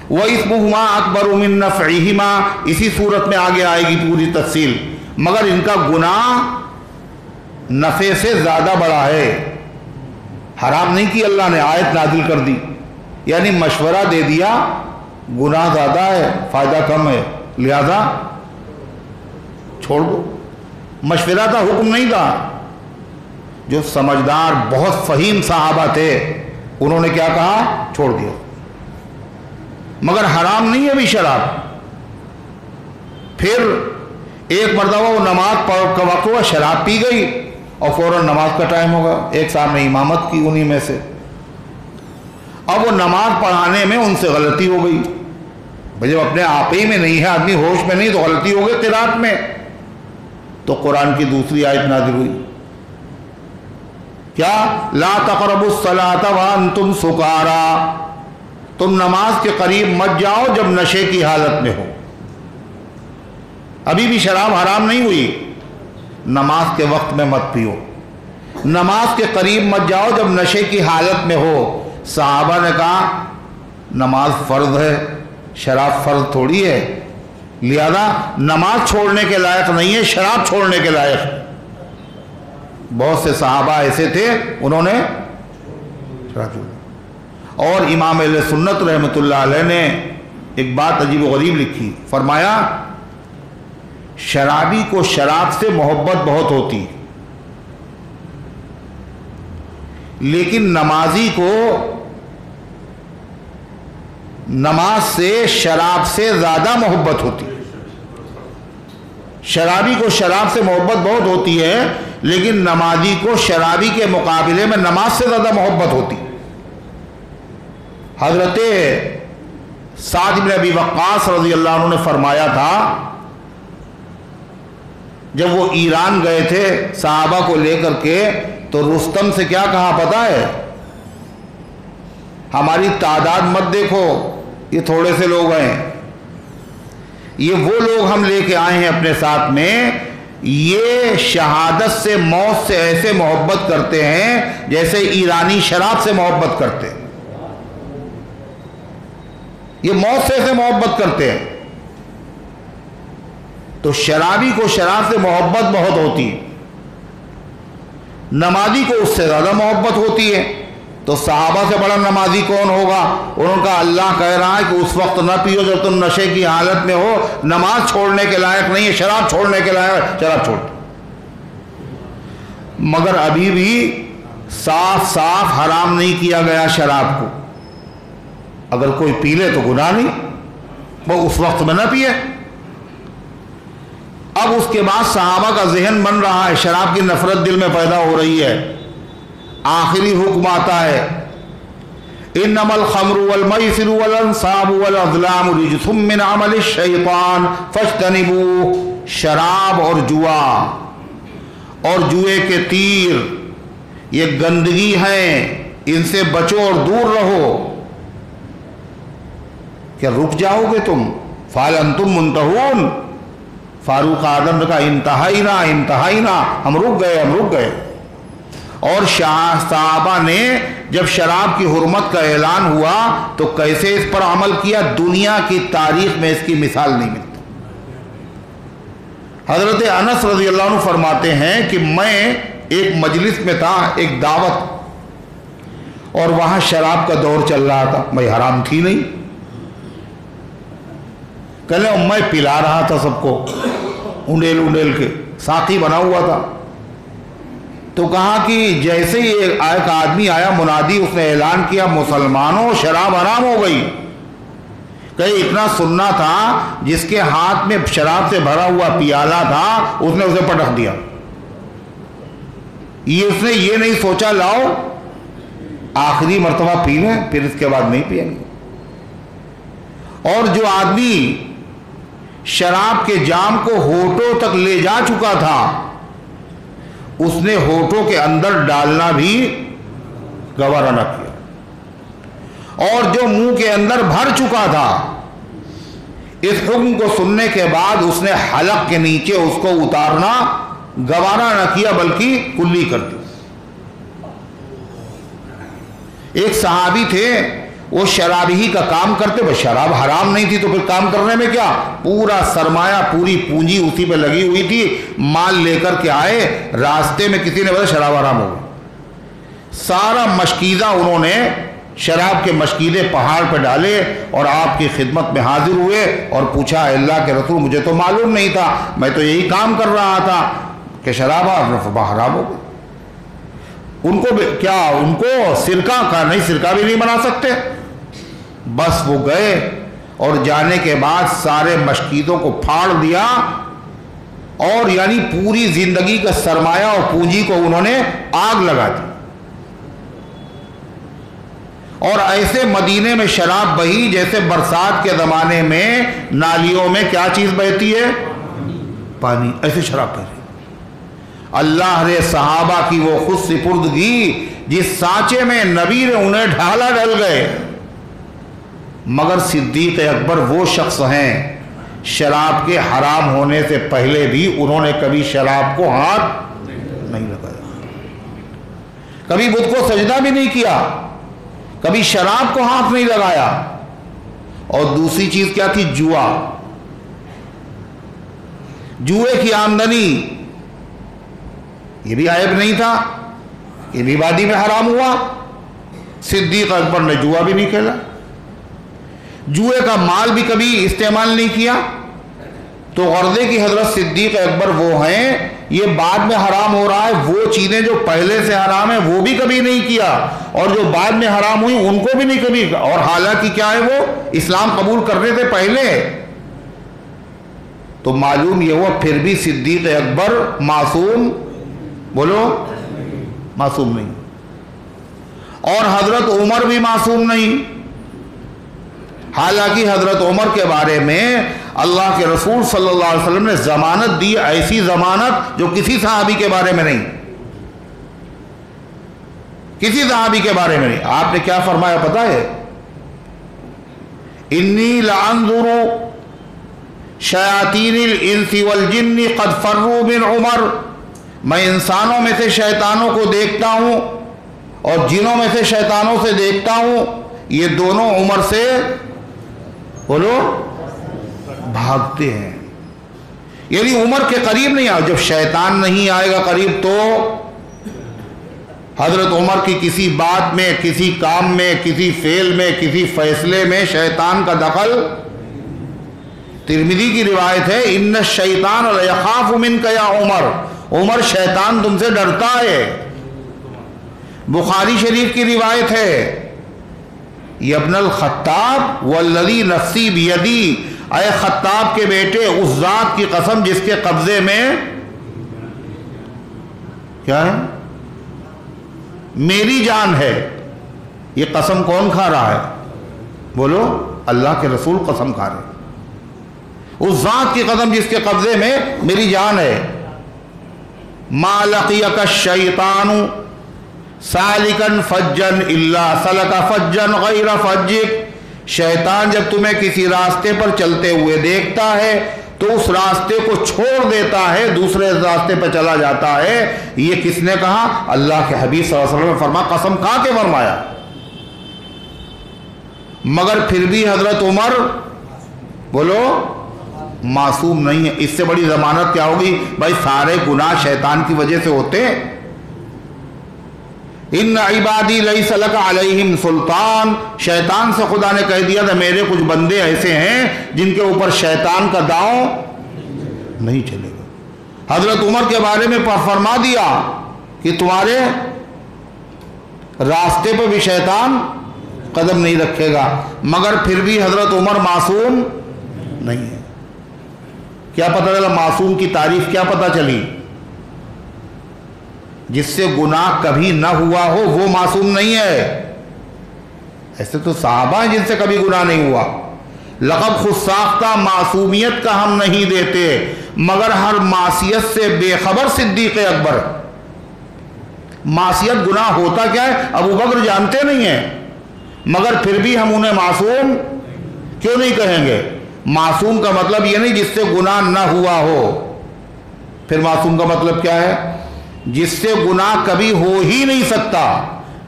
واسمہما اکبر من نفعہما، اسی صورت میں آگے آئے گی پوری تفصیل، مگر ان کا گناہ نفع سے زیادہ بڑا ہے۔ حرام نہیں کی اللہ نے، آیت نازل کر دی، یعنی مشورہ دے دیا گناہ زیادہ ہے فائدہ کم ہے، لہذا چھوڑ دو۔ مشورہ تھا، حکم نہیں تھا۔ جو سمجھدار بہت فہیم صحابہ تھے انہوں نے کیا کہا؟ چھوڑ دیا۔ مگر حرام نہیں ہے بھی شراب۔ پھر ایک مرتبہ وہ نماز کا وقت ہوا، شراب پی گئی اور فوراً نماز کا ٹائم ہوگا، ایک صاحب نے امامت کی انہی میں سے۔ اب وہ نماز پڑھانے میں ان سے غلطی ہو گئی، جب اپنے آپ ہی میں نہیں ہے، آدمی ہوش میں نہیں، تو غلطی ہو گئی قرات میں۔ تو قرآن کی دوسری آیت نازل ہوئی، کیا؟ لا تقربوا الصلاۃ وانتم سکارا، تم نماز کے قریب مت جاؤ جب نشے کی حالت میں ہو۔ ابھی بھی شراب حرام نہیں ہوئی، نماز کے وقت میں مت پیو، نماز کے قریب مت جاؤ جب نشے کی حالت میں ہو۔ صحابہ نے کہا نماز فرض ہے، شراب فرض تھوڑی ہے، لہذا نماز چھوڑنے کے لائق نہیں ہے، شراب چھوڑنے کے لائق ہے۔ بہت سے صحابہ ایسے تھے انہوں نے شراب چھوڑ دی۔ اور امام اہل سنت رحمۃ اللہ علیہ نے ایک بات عجیب و غریب لکھی، فرمایا شرابی کو شراب سے محبت بہت ہوتی، لیکن نمازی کو نماز سے شراب سے زیادہ محبت ہوتی۔ شرابی کو شراب سے محبت بہت ہوتی ہے، لیکن نمازی کو شرابی کے مقابلے میں نماز سے زیادہ محبت ہوتی۔ حضرت سعد بن ابی وقاص رضی اللہ عنہ نے فرمایا تھا، جب وہ ایران گئے تھے صحابہ کو لے کر کے، تو رستم سے کیا کہا پتہ ہے؟ ہماری تعداد مت دیکھو، یہ تھوڑے سے لوگ ہیں، یہ وہ لوگ ہم لے کے آئے ہیں اپنے ساتھ میں، یہ شہادت سے، موت سے ایسے محبت کرتے ہیں جیسے ایرانی شراب سے محبت کرتے ہیں، یہ موت سے ایسے محبت کرتے ہیں۔ تو شرابی کو شراب سے محبت بہت ہوتی ہے، نمازی کو اس سے زیادہ محبت ہوتی ہے۔ تو صحابہ سے بڑا نمازی کون ہوگا؟ انہوں نے کہا اللہ کہہ رہا ہے کہ اس وقت نہ پیو جب تم نشے کی حالت میں ہو، نماز چھوڑنے کے لائق نہیں ہے، شراب چھوڑنے کے لائق، شراب چھوڑ۔ مگر ابھی بھی صاف صاف حرام نہیں کیا گیا شراب کو، اگر کوئی پی لے تو گناہ نہیں، وہ اس وقت میں نہ پیے۔ اب اس کے بعد صحابہ کا ذہن بن رہا ہے، شراب کی نفرت دل میں پیدا ہو رہی ہے، آخری حکم آتا ہے انما الخمر والمیسر والانصاب والازلام رجس من عمل الشیطان فاجتنبوہ، شراب اور جوا اور جوئے کے تیر یہ گندگی ہیں، ان سے بچو اور دور رہو۔ کیا رک جاؤ گے تم؟ فَهَلْ أَنْتُمْ مُنْتَهُونَ؟ فاروق اعظم نے کہا انتہائینا انتہائینا، ہم رک گئے ہم رک گئے۔ اور صحابہ نے جب شراب کی حرمت کا اعلان ہوا تو کیسے اس پر عمل کیا، دنیا کی تاریخ میں اس کی مثال نہیں ملتی۔ حضرت انس رضی اللہ عنہ فرماتے ہیں کہ میں ایک مجلس میں تھا، ایک دعوت، اور وہاں شراب کا دور چل رہا تھا، میں حرام تھی نہیں، کہنے میں پلا رہا تھا سب کو، انڈیل انڈیل کے، ساقی بنا ہوا تھا۔ تو کہا کہ جیسے ہی ایک آدمی آیا منادی، اس نے اعلان کیا مسلمانوں شراب حرام ہو گئی۔ کہ اتنا سننا تھا، جس کے ہاتھ میں شراب سے بھرا ہوا پیالہ تھا اس نے اسے پٹخ دیا، اس نے یہ نہیں سوچا لاؤ آخری مرتبہ پی لیں پھر اس کے بعد نہیں پئیں گے۔ اور جو آدمی شراب کے جام کو ہونٹوں تک لے جا چکا تھا، اس نے ہونٹوں کے اندر ڈالنا بھی گوارا نہ کیا، اور جو منہ کے اندر بھر چکا تھا، اس حکم کو سننے کے بعد اس نے حلق کے نیچے اس کو اتارنا گوارا نہ کیا بلکہ کلی کر دی۔ ایک صحابی تھے، وہ شراب ہی کا کام کرتے، بس شراب حرام نہیں تھی تو پھر کام کرنے میں کیا، پورا سرمایہ پوری پونجی اسی پہ لگی ہوئی تھی، مال لے کر کے آئے، راستے میں کسی نے بولا شراب حرام ہو گئی، سارا مشکیزہ انہوں نے شراب کے مشکیزے پہاڑ پہ ڈالے اور آپ کی خدمت میں حاضر ہوئے اور پوچھا اللہ کے رسول مجھے تو معلوم نہیں تھا، میں تو یہی کام کر رہا تھا کہ شراب حرام ہو گئی۔ ان کو کیا، ان کو سرکہ کا نہیں، سرکہ بھی نہیں بنا سکتے۔ بس وہ گئے اور جانے کے بعد سارے مشکیزوں کو پھاڑ دیا، اور یعنی پوری زندگی کا سرمایہ اور پونجی کو انہوں نے آگ لگا دی۔ اور ایسے مدینے میں شراب بہی جیسے برسات کے زمانے میں نالیوں میں کیا چیز بہتی ہے، پانی، ایسے شراب بہی۔ اللہ نے صحابہ کی وہ خود سپردگی جس سانچے میں نبی نے انہیں ڈھالا ڈل گئے، مگر صدیق اکبر وہ شخص ہیں شراب کے حرام ہونے سے پہلے بھی انہوں نے کبھی شراب کو ہاتھ نہیں لگایا، کبھی بت کو سجدہ بھی نہیں کیا، کبھی شراب کو ہاتھ نہیں لگایا۔ اور دوسری چیز کیا تھی؟ جوا، جوئے کی آمدنی، یہ بھی عیب نہیں تھا، یہ بھی وادی میں حرام ہوا۔ صدیق اکبر نے جوا بھی نہیں کھیلا، جوئے کا مال بھی کبھی استعمال نہیں کیا۔ تو غرضے کی حضرت صدیق اکبر وہ ہیں، یہ بعد میں حرام ہو رہا ہے، وہ چیزیں جو پہلے سے حرام ہیں وہ بھی کبھی نہیں کیا، اور جو بعد میں حرام ہوئی ان کو بھی نہیں کبھی، اور حالانکہ کیا ہے وہ اسلام قبول کرنے سے پہلے۔ تو معلوم یہ ہوا پھر بھی صدیق اکبر معصوم، بولو معصوم نہیں، اور حضرت عمر بھی معصوم نہیں۔ حالانکہ حضرت عمر کے بارے میں اللہ کے رسول صلی اللہ علیہ وسلم نے ضمانت دی، ایسی ضمانت جو کسی صحابی کے بارے میں نہیں، کسی صحابی کے بارے میں نہیں۔ آپ نے کیا فرمایا پتہ ہے؟ انی لانظر شیاطین الانس والجن قد فروا من عمر، میں انسانوں میں سے شیطانوں کو دیکھتا ہوں اور جنوں میں سے شیطانوں سے دیکھتا ہوں، یہ دونوں عمر سے بولو بھاگتے ہیں، یعنی عمر کے قریب نہیں آئے۔ جب شیطان نہیں آئے گا قریب تو حضرت عمر کی کسی بات میں، کسی کام میں، کسی فعل میں، کسی فیصلے میں شیطان کا دخل۔ ترمذی کی روایت ہے ان الشیطان لیخاف منک یا عمر، عمر شیطان تم سے ڈرتا ہے۔ بخاری شریف کی روایت ہے یا ابن الخطاب والذی نفسی بیدی، اے خطاب کے بیٹے اس ذات کی قسم جس کے قبضے میں کیا ہے؟ میری جان ہے۔ یہ قسم کون کھا رہا ہے؟ بولو اللہ کے رسول قسم کھا رہے، اس ذات کی قسم جس کے قبضے میں میری جان ہے۔ ما لقیک الشیطان سالکن فجن الا سلک فجن غیر فجک، شیطان جب تمہیں کسی راستے پر چلتے ہوئے دیکھتا ہے تو اس راستے کو چھوڑ دیتا ہے، دوسرے راستے پر چلا جاتا ہے۔ یہ کس نے کہا؟ اللہ کے حبیب صلی اللہ علیہ وسلم نے فرمایا، قسم کھا کے فرمایا۔ مگر پھر بھی حضرت عمر بولو معصوم نہیں ہے۔ اس سے بڑی ضمانت کیا ہوگی؟ بھائی سارے گناہ شیطان کی وجہ سے ہوتے ہیں۔ ان عبادی لیس لک علیہم سلطان، شیطان سے خدا نے کہہ دیا تھا میرے کچھ بندے ایسے ہیں جن کے اوپر شیطان کا داؤں نہیں چلے گا۔ حضرت عمر کے بارے میں فرما دیا کہ تمہارے راستے پہ بھی شیطان قدم نہیں رکھے گا، مگر پھر بھی حضرت عمر معصوم نہیں ہے۔ کیا پتہ چلا؟ معصوم کی تعریف کیا پتہ چلی؟ جس سے گناہ کبھی نہ ہوا ہو وہ معصوم نہیں ہے۔ ایسے تو صحابہ ہیں جن سے کبھی گناہ نہیں ہوا۔ لقب خود ساختہ معصومیت کا ہم نہیں دیتے، مگر ہر معصیت سے بے خبر صدیق اکبر۔ معصیت گناہ ہوتا کیا ہے ابو بکر جانتے نہیں ہیں، مگر پھر بھی ہم انہیں معصوم کیوں نہیں کہیں گے؟ معصوم کا مطلب یہ نہیں جس سے گناہ نہ ہوا ہو، پھر معصوم کا مطلب کیا ہے؟ جس سے گناہ کبھی ہو ہی نہیں سکتا،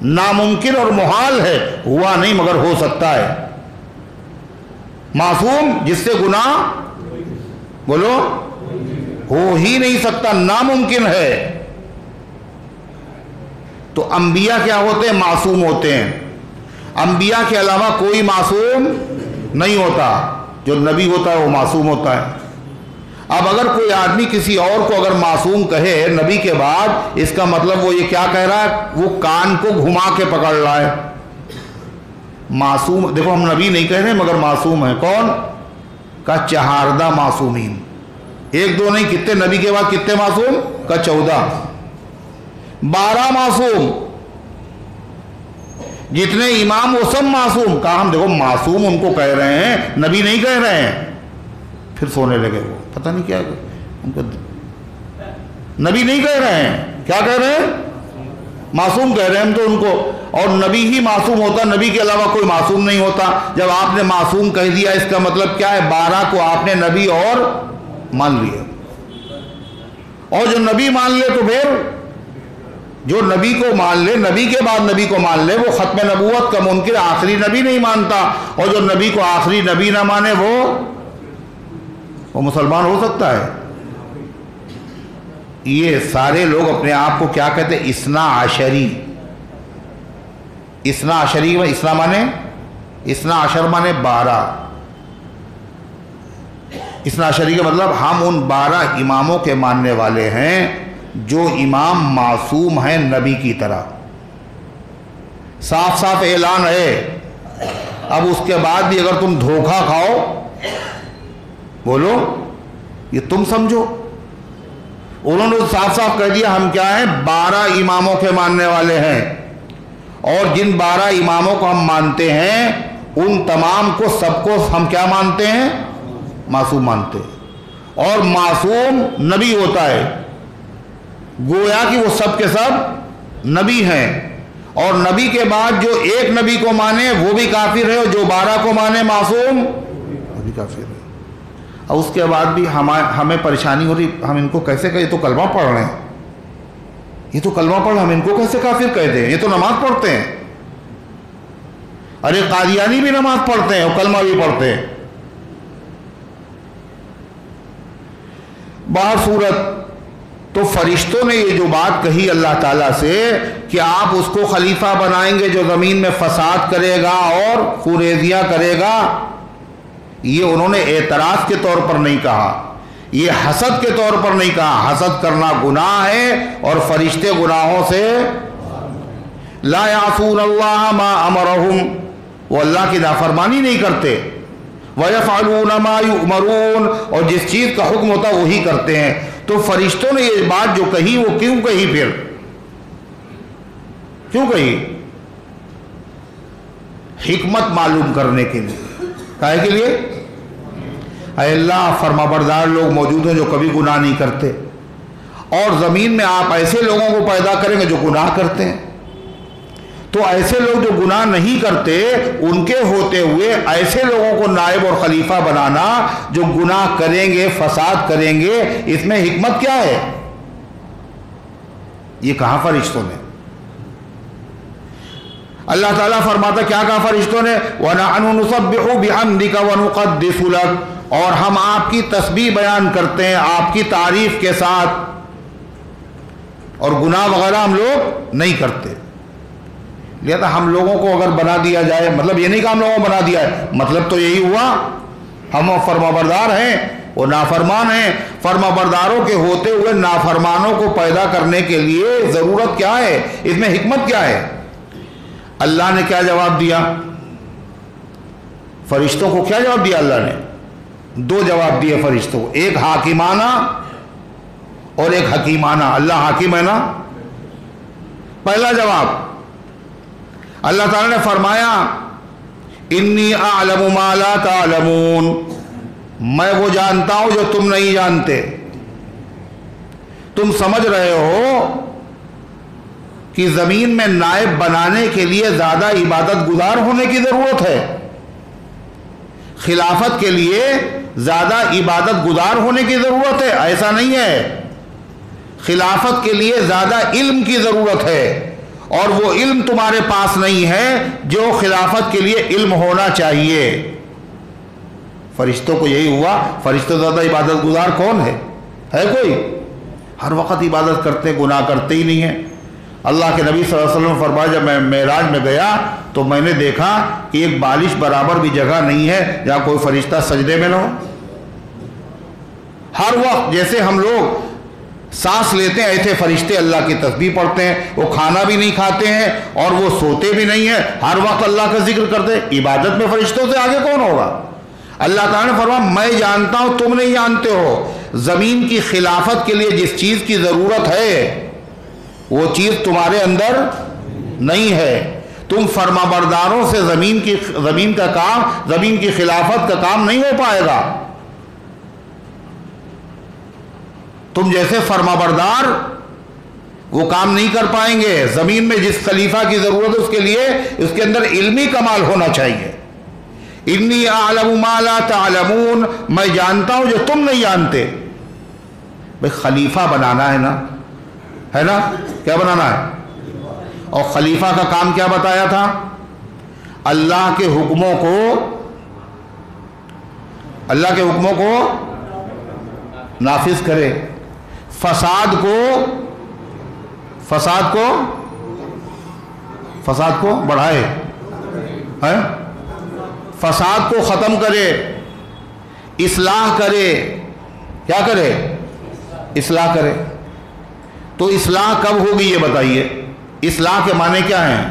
ناممکن اور محال ہے، ہوا نہیں مگر ہو سکتا ہے۔ معصوم جس سے گناہ بولو ہو ہی نہیں سکتا، ناممکن ہے۔ تو انبیاء کیا ہوتے ہیں؟ معصوم ہوتے ہیں۔ انبیاء کے علاوہ کوئی معصوم نہیں ہوتا، جو نبی ہوتا ہے وہ معصوم ہوتا ہے۔ اب اگر کوئی آدمی کسی اور کو اگر معصوم کہے نبی کے بعد، اس کا مطلب وہ یہ کیا کہہ رہا ہے؟ وہ کان کو گھما کے پکڑ رہا ہے۔ معصوم دیکھو، ہم نبی نہیں کہہ رہے مگر معصوم ہیں۔ کون کا؟ چہاردہ معصومین، ایک دو نہیں، کتنے نبی کے بعد کتنے معصوم کا؟ 14، 12 معصوم۔ جتنے امام وہ سب معصوم۔ کہا ہم دیکھو معصوم ان کو کہہ رہے ہیں، نبی نہیں کہہ رہے ہیں۔ پھر سونے لگے وہ، پتہ نہیں کیا ان کو نبی نہیں کہہ رہے ہیں، کیا کہہ رہے ہیں؟ معصوم کہہ رہے ہیں ہم تو ان کو، اور نبی ہی معصوم ہوتا، نبی کے علاوہ کوئی معصوم نہیں ہوتا۔ جب آپ نے معصوم کہہ دیا اس کا مطلب کیا ہے؟ 12 کو آپ نے نبی اور مان لیا، اور جو نبی مان لے تو پھر جو نبی کو مان لے، نبی کے بعد نبی کو مان لے، وہ ختم نبوت کا منکر آخری نبی نہیں مانتا، اور جو نبی کو آخری نبی نہ مانے وہ مسلمان ہو سکتا ہے؟ یہ سارے لوگ اپنے آپ کو کیا کہتے ہیں؟ اثنا عشری۔ اثنا عشری میں اثنا مانے، اثنا عشر مانے 12۔ اثنا عشری کا مطلب ہم ان 12 اماموں کے ماننے والے ہیں جو امام معصوم ہیں نبی کی طرح۔ صاف صاف اعلان ہے۔ اب اس کے بعد بھی اگر تم دھوکہ کھاؤ، بولو یہ تم سمجھو، انہوں نے صاف صاف کہہ دیا ہم کیا ہیں؟ 12 اماموں کے ماننے والے ہیں، اور جن 12 اماموں کو ہم مانتے ہیں ان تمام کو، سب کو ہم کیا مانتے ہیں؟ معصوم مانتے ہیں۔ اور معصوم نبی ہوتا ہے، گویا کہ وہ سب کے سب نبی ہیں، اور نبی کے بعد جو ایک نبی کو مانے وہ بھی کافر ہے، اور جو 12 کو مانے معصوم وہ بھی کافر ہے۔ اور اس کے بعد بھی ہمیں پریشانی ہو رہی، ہم ان کو کیسے کہیں؟ یہ تو کلمہ پڑھ رہے ہیں، یہ تو کلمہ پڑھ، ہم ان کو کیسے کافر کہہ دیں؟ یہ تو نماز پڑھتے ہیں۔ ارے قادیانی بھی نماز پڑھتے ہیں اور کلمہ بھی پڑھتے ہیں۔ بہر صورت تو فرشتوں نے یہ جو بات کہی اللہ تعالیٰ سے کہ آپ اس کو خلیفہ بنائیں گے جو زمین میں فساد کرے گا اور خوریزیاں کرے گا، یہ انہوں نے اعتراض کے طور پر نہیں کہا، یہ حسد کے طور پر نہیں کہا۔ حسد کرنا گناہ ہے، اور فرشتے گناہوں سے لا یعصون اللہ ما امرہم، وہ اللہ کی نافرمانی نہیں کرتے۔ وَيَفْعَلُونَ مَا يُؤْمَرُونَ، اور جس چیز کا حکم ہوتا وہی کرتے ہیں۔ تو فرشتوں نے یہ بات جو کہی وہ کیوں کہی؟ پھر کیوں کہی؟ حکمت معلوم کرنے کے لیے۔ کائے کے لیے؟ اے اللہ، فرمانبردار لوگ موجود ہیں جو کبھی گناہ نہیں کرتے، اور زمین میں آپ ایسے لوگوں کو پیدا کریں گے جو گناہ کرتے ہیں، تو ایسے لوگ جو گناہ نہیں کرتے ان کے ہوتے ہوئے ایسے لوگوں کو نائب اور خلیفہ بنانا جو گناہ کریں گے، فساد کریں گے، اس میں حکمت کیا ہے؟ یہ کہا فرشتوں نے۔ اللہ تعالیٰ فرماتا کیا کہا فرشتوں نے؟ وَنَحْنُ نُسَبِّحُ بِحَمْدِكَ وَنُقَدِّسُ لَكَ، اور ہم آپ کی تسبیح بیان کرتے ہیں آپ کی تعریف کے ساتھ، اور گناہ وغیرہ ہم لوگ نہیں کرتے۔ لہذا ہم لوگوں کو اگر بنا دیا جائے، مطلب یہ نہیں کہ ہم لوگوں کو بنا دیا ہے، مطلب تو یہی ہوا ہم فرمانبردار ہیں، وہ نافرمان ہیں۔ فرمانبرداروں کے ہوتے ہوئے نافرمانوں کو پیدا کرنے کے لیے ضرورت کیا ہے؟ اس میں حکمت کیا ہے؟ اللہ نے کیا جواب دیا؟ فرشتوں کو کیا جواب دیا اللہ نے؟ 2 جواب دیے فرشتوں کو، ایک حاکمانہ اور ایک حکیمانہ۔ اللہ حاکم ہے نا؟ پہلا جواب اللہ تعالیٰ نے فرمایا انی اعلم ما لا تعلمون، میں وہ جانتا ہوں جو تم نہیں جانتے۔ تم سمجھ رہے ہو کہ زمین میں نائب بنانے کے لیے زیادہ عبادت گزار ہونے کی ضرورت ہے، خلافت کے لیے زیادہ عبادت گزار ہونے کی ضرورت ہے؟ ایسا نہیں ہے۔ خلافت کے لیے زیادہ علم کی ضرورت ہے، اور وہ علم تمہارے پاس نہیں ہے جو خلافت کے لیے علم ہونا چاہیے۔ فرشتوں کو یہی ہوا۔ فرشتوں زیادہ عبادت گزار کون ہے کوئی؟ ہر وقت عبادت کرتے، گناہ کرتے ہی نہیں ہیں۔ اللہ کے نبی صلی اللہ علیہ وسلم فرمایا جب میں معراج میں گیا تو میں نے دیکھا کہ ایک بالش برابر بھی جگہ نہیں ہے جہاں کوئی فرشتہ سجدے میں نہ ہو۔ ہر وقت جیسے ہم لوگ سانس لیتے ہیں ایسے فرشتے اللہ کی تسبیح پڑھتے ہیں، وہ کھانا بھی نہیں کھاتے ہیں اور وہ سوتے بھی نہیں ہیں، ہر وقت اللہ کا ذکر کرتے ہیں۔ عبادت میں فرشتوں سے آگے کون ہوگا؟ اللہ تعالیٰ نے فرمایا میں جانتا ہوں تم نہیں جانتے ہو، زمین کی خلافت کے لیے جس چیز کی ضرورت ہے وہ چیز تمہارے اندر نہیں ہے۔ تم فرمانبرداروں سے زمین کا کام، زمین کی خلافت کا کام نہیں ہو پائے گا۔ تم جیسے فرما بردار وہ کام نہیں کر پائیں گے. زمین میں جس خلیفہ کی ضرورت ہے اس کے لیے اس کے اندر علمی کمال ہونا چاہیے. انی اعلم ما لا تعلمون، میں جانتا ہوں جو تم نہیں جانتے. بھئی خلیفہ بنانا ہے نا، ہے نا؟ کیا بنانا ہے؟ اور خلیفہ کا کام کیا بتایا تھا؟ اللہ کے حکموں کو نافذ کرے، فساد کو بڑھائے، فساد کو ختم کرے، اصلاح کرے. کیا کرے؟ اصلاح کرے. تو اصلاح کب ہوگی یہ بتائیے؟ اصلاح کے معنی کیا ہیں؟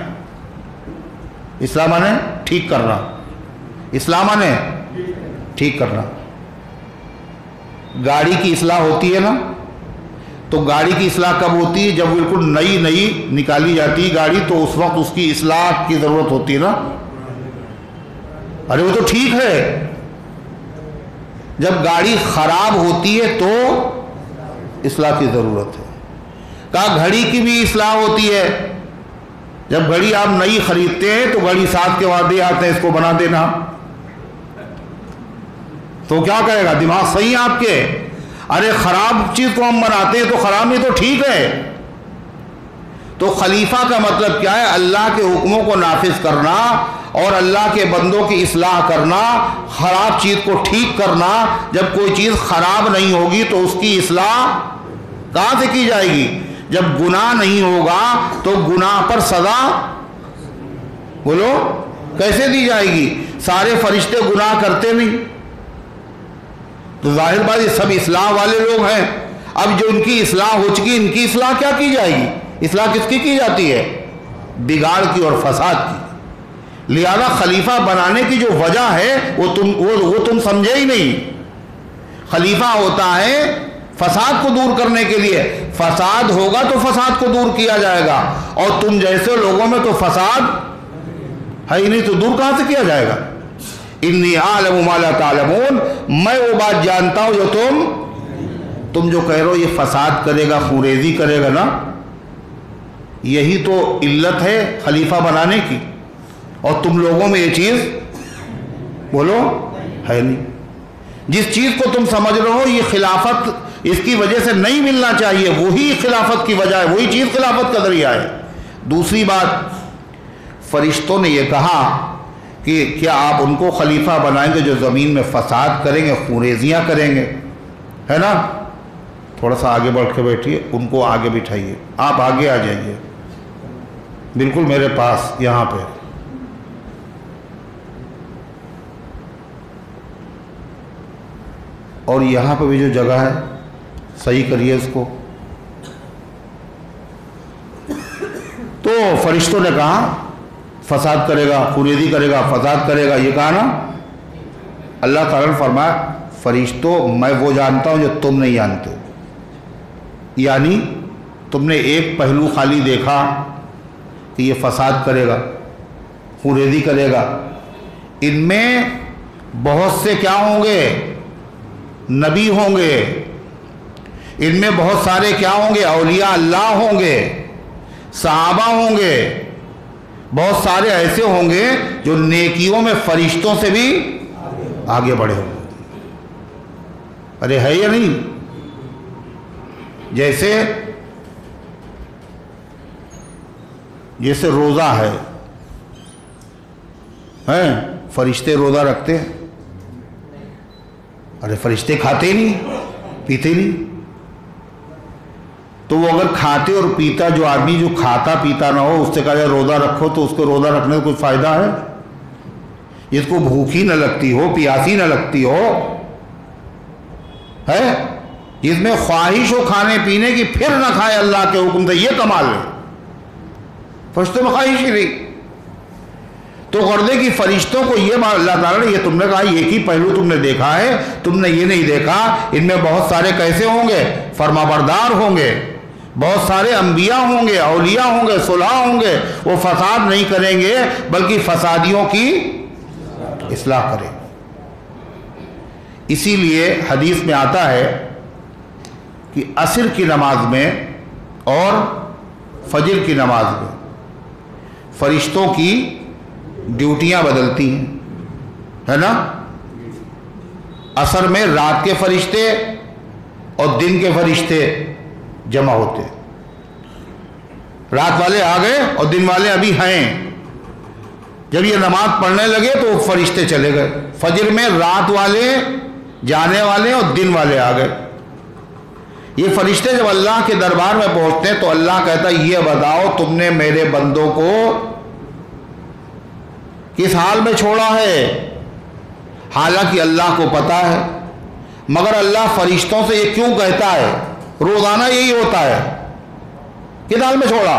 اصلاح معنی ٹھیک کرنا. اصلاح معنی ٹھیک کرنا. گاڑی کی اصلاح ہوتی ہے نا، تو گاڑی کی اصلاح کب ہوتی ہے؟ جب بالکل نئی نکالی جاتی ہے گاڑی تو اس وقت اس کی اصلاح کی ضرورت ہوتی ہے نا. ارے وہ تو ٹھیک ہے. جب گاڑی خراب ہوتی ہے تو اصلاح کی ضرورت ہے. کہا گھڑی کی بھی اصلاح ہوتی ہے. جب گھڑی آپ نئی خریدتے ہیں تو گھڑی ساتھ کے وعدے آتے ہیں اس کو بنا دینا، تو کیا کہے گا؟ دماغ صحیح ہے آپ کے؟ ارے خراب چیز کو ہم بناتے ہیں تو خراب نہیں تو ٹھیک ہے. تو خلیفہ کا مطلب کیا ہے؟ اللہ کے حکموں کو نافذ کرنا اور اللہ کے بندوں کی اصلاح کرنا، خراب چیز کو ٹھیک کرنا. جب کوئی چیز خراب نہیں ہوگی تو اس کی اصلاح کہاں سے کی جائے گی؟ جب گناہ نہیں ہوگا تو گناہ پر سزا بولو کیسے دی جائے گی؟ سارے فرشتے گناہ کرتے نہیں تو ظاہر بات یہ سب اصلاح والے لوگ ہیں. اب جو ان کی اصلاح ہو چکی ان کی اصلاح کیا کی جائے گی؟ اصلاح کس کی جاتی ہے؟ بگاڑ کی اور فساد کی. لہذا خلیفہ بنانے کی جو وجہ ہے وہ تم سمجھے ہی نہیں. خلیفہ ہوتا ہے فساد کو دور کرنے کے لیے. فساد ہوگا تو فساد کو دور کیا جائے گا، اور تم جیسے لوگوں میں تو فساد ہے ہی نہیں تو دور کہاں سے کیا جائے گا؟ انی اعلم ما لا تعلمون، میں وہ بات جانتا ہوں جو تم جو کہہ رہے ہو یہ فساد کرے گا، خوریزی کرے گا نا، یہی تو علت ہے خلیفہ بنانے کی. اور تم لوگوں میں یہ چیز بولو ہے نہیں. جس چیز کو تم سمجھ رہے ہو یہ خلافت اس کی وجہ سے نہیں ملنا چاہیے، وہی خلافت کی وجہ ہے، وہی چیز خلافت کا ذریعہ ہے. دوسری بات، فرشتوں نے یہ کہا کہ کیا آپ ان کو خلیفہ بنائیں گے جو زمین میں فساد کریں گے، خوریزیاں کریں گے، ہے نا؟ تھوڑا سا آگے بڑھ کے بیٹھیے، ان کو آگے بٹھائیے، آپ آگے آ جائیے بالکل میرے پاس یہاں پہ. اور یہاں پہ بھی جو جگہ ہے صحیح کریے اس کو. تو فرشتوں نے کہا فساد کرے گا، خوریزی کرے گا، فساد کرے گا، یہ کہا نا. اللہ تعالیٰ نے فرمایا فرشتوں میں وہ جانتا ہوں جو تم نہیں جانتے. یعنی تم نے ایک پہلو خالی دیکھا کہ یہ فساد کرے گا، خوریزی کرے گا. ان میں بہت سے کیا ہوں گے؟ نبی ہوں گے. ان میں بہت سارے کیا ہوں گے؟ اولیاء اللہ ہوں گے، صحابہ ہوں گے. بہت سارے ایسے ہوں گے جو نیکیوں میں فرشتوں سے بھی آگے بڑھے ہوں گے. ارے ہے یا نہیں؟ جیسے روزہ ہے، فرشتے روزہ رکھتے ہیں. ارے فرشتے کھاتے نہیں پیتے نہیں. تو وہ اگر کھاتے اور پیتا جو آدمی جو کھاتا پیتا نہ ہو اس سے کہا جائے روزہ رکھو تو اس کو روزہ رکھنے سے کوئی فائدہ ہے؟ جس کو بھوک ہی نہ لگتی ہو، پیاسی نہ لگتی ہو، ہے جس میں خواہش ہو کھانے پینے کی پھر نہ کھائے اللہ کے حکم سے، یہ کمال ہے. فرشتوں میں خواہش ہی نہیں. تو غرضے کی فرشتوں کو یہ اللہ تعالیٰ نے یہ تم نے کہا ایک ہی پہلو تم نے دیکھا ہے، تم نے یہ نہیں دیکھا ان میں بہت سارے کیسے ہوں گے؟ فرما بردار ہوں گے. بہت سارے انبیاء ہوں گے، اولیاء ہوں گے، صلح ہوں گے. وہ فساد نہیں کریں گے بلکہ فسادیوں کی اصلاح کریں گے. اسی لیے حدیث میں آتا ہے کہ عصر کی نماز میں اور فجر کی نماز میں فرشتوں کی ڈیوٹیاں بدلتی ہیں، ہے نا؟ عصر میں رات کے فرشتے اور دن کے فرشتے جمع ہوتے، رات والے آ گئے اور دن والے ابھی ہیں۔ جب یہ نماز پڑھنے لگے تو وہ فرشتے چلے گئے، فجر میں رات والے جانے والے اور دن والے آ گئے۔ یہ فرشتے جب اللہ کے دربار میں پہنچتے ہیں تو اللہ کہتا ہے یہ بتاؤ تم نے میرے بندوں کو کس حال میں چھوڑا ہے؟ حالانکہ اللہ کو پتا ہے، مگر اللہ فرشتوں سے یہ کیوں کہتا ہے؟ روزانہ یہی ہوتا ہے، کس حال میں چھوڑا؟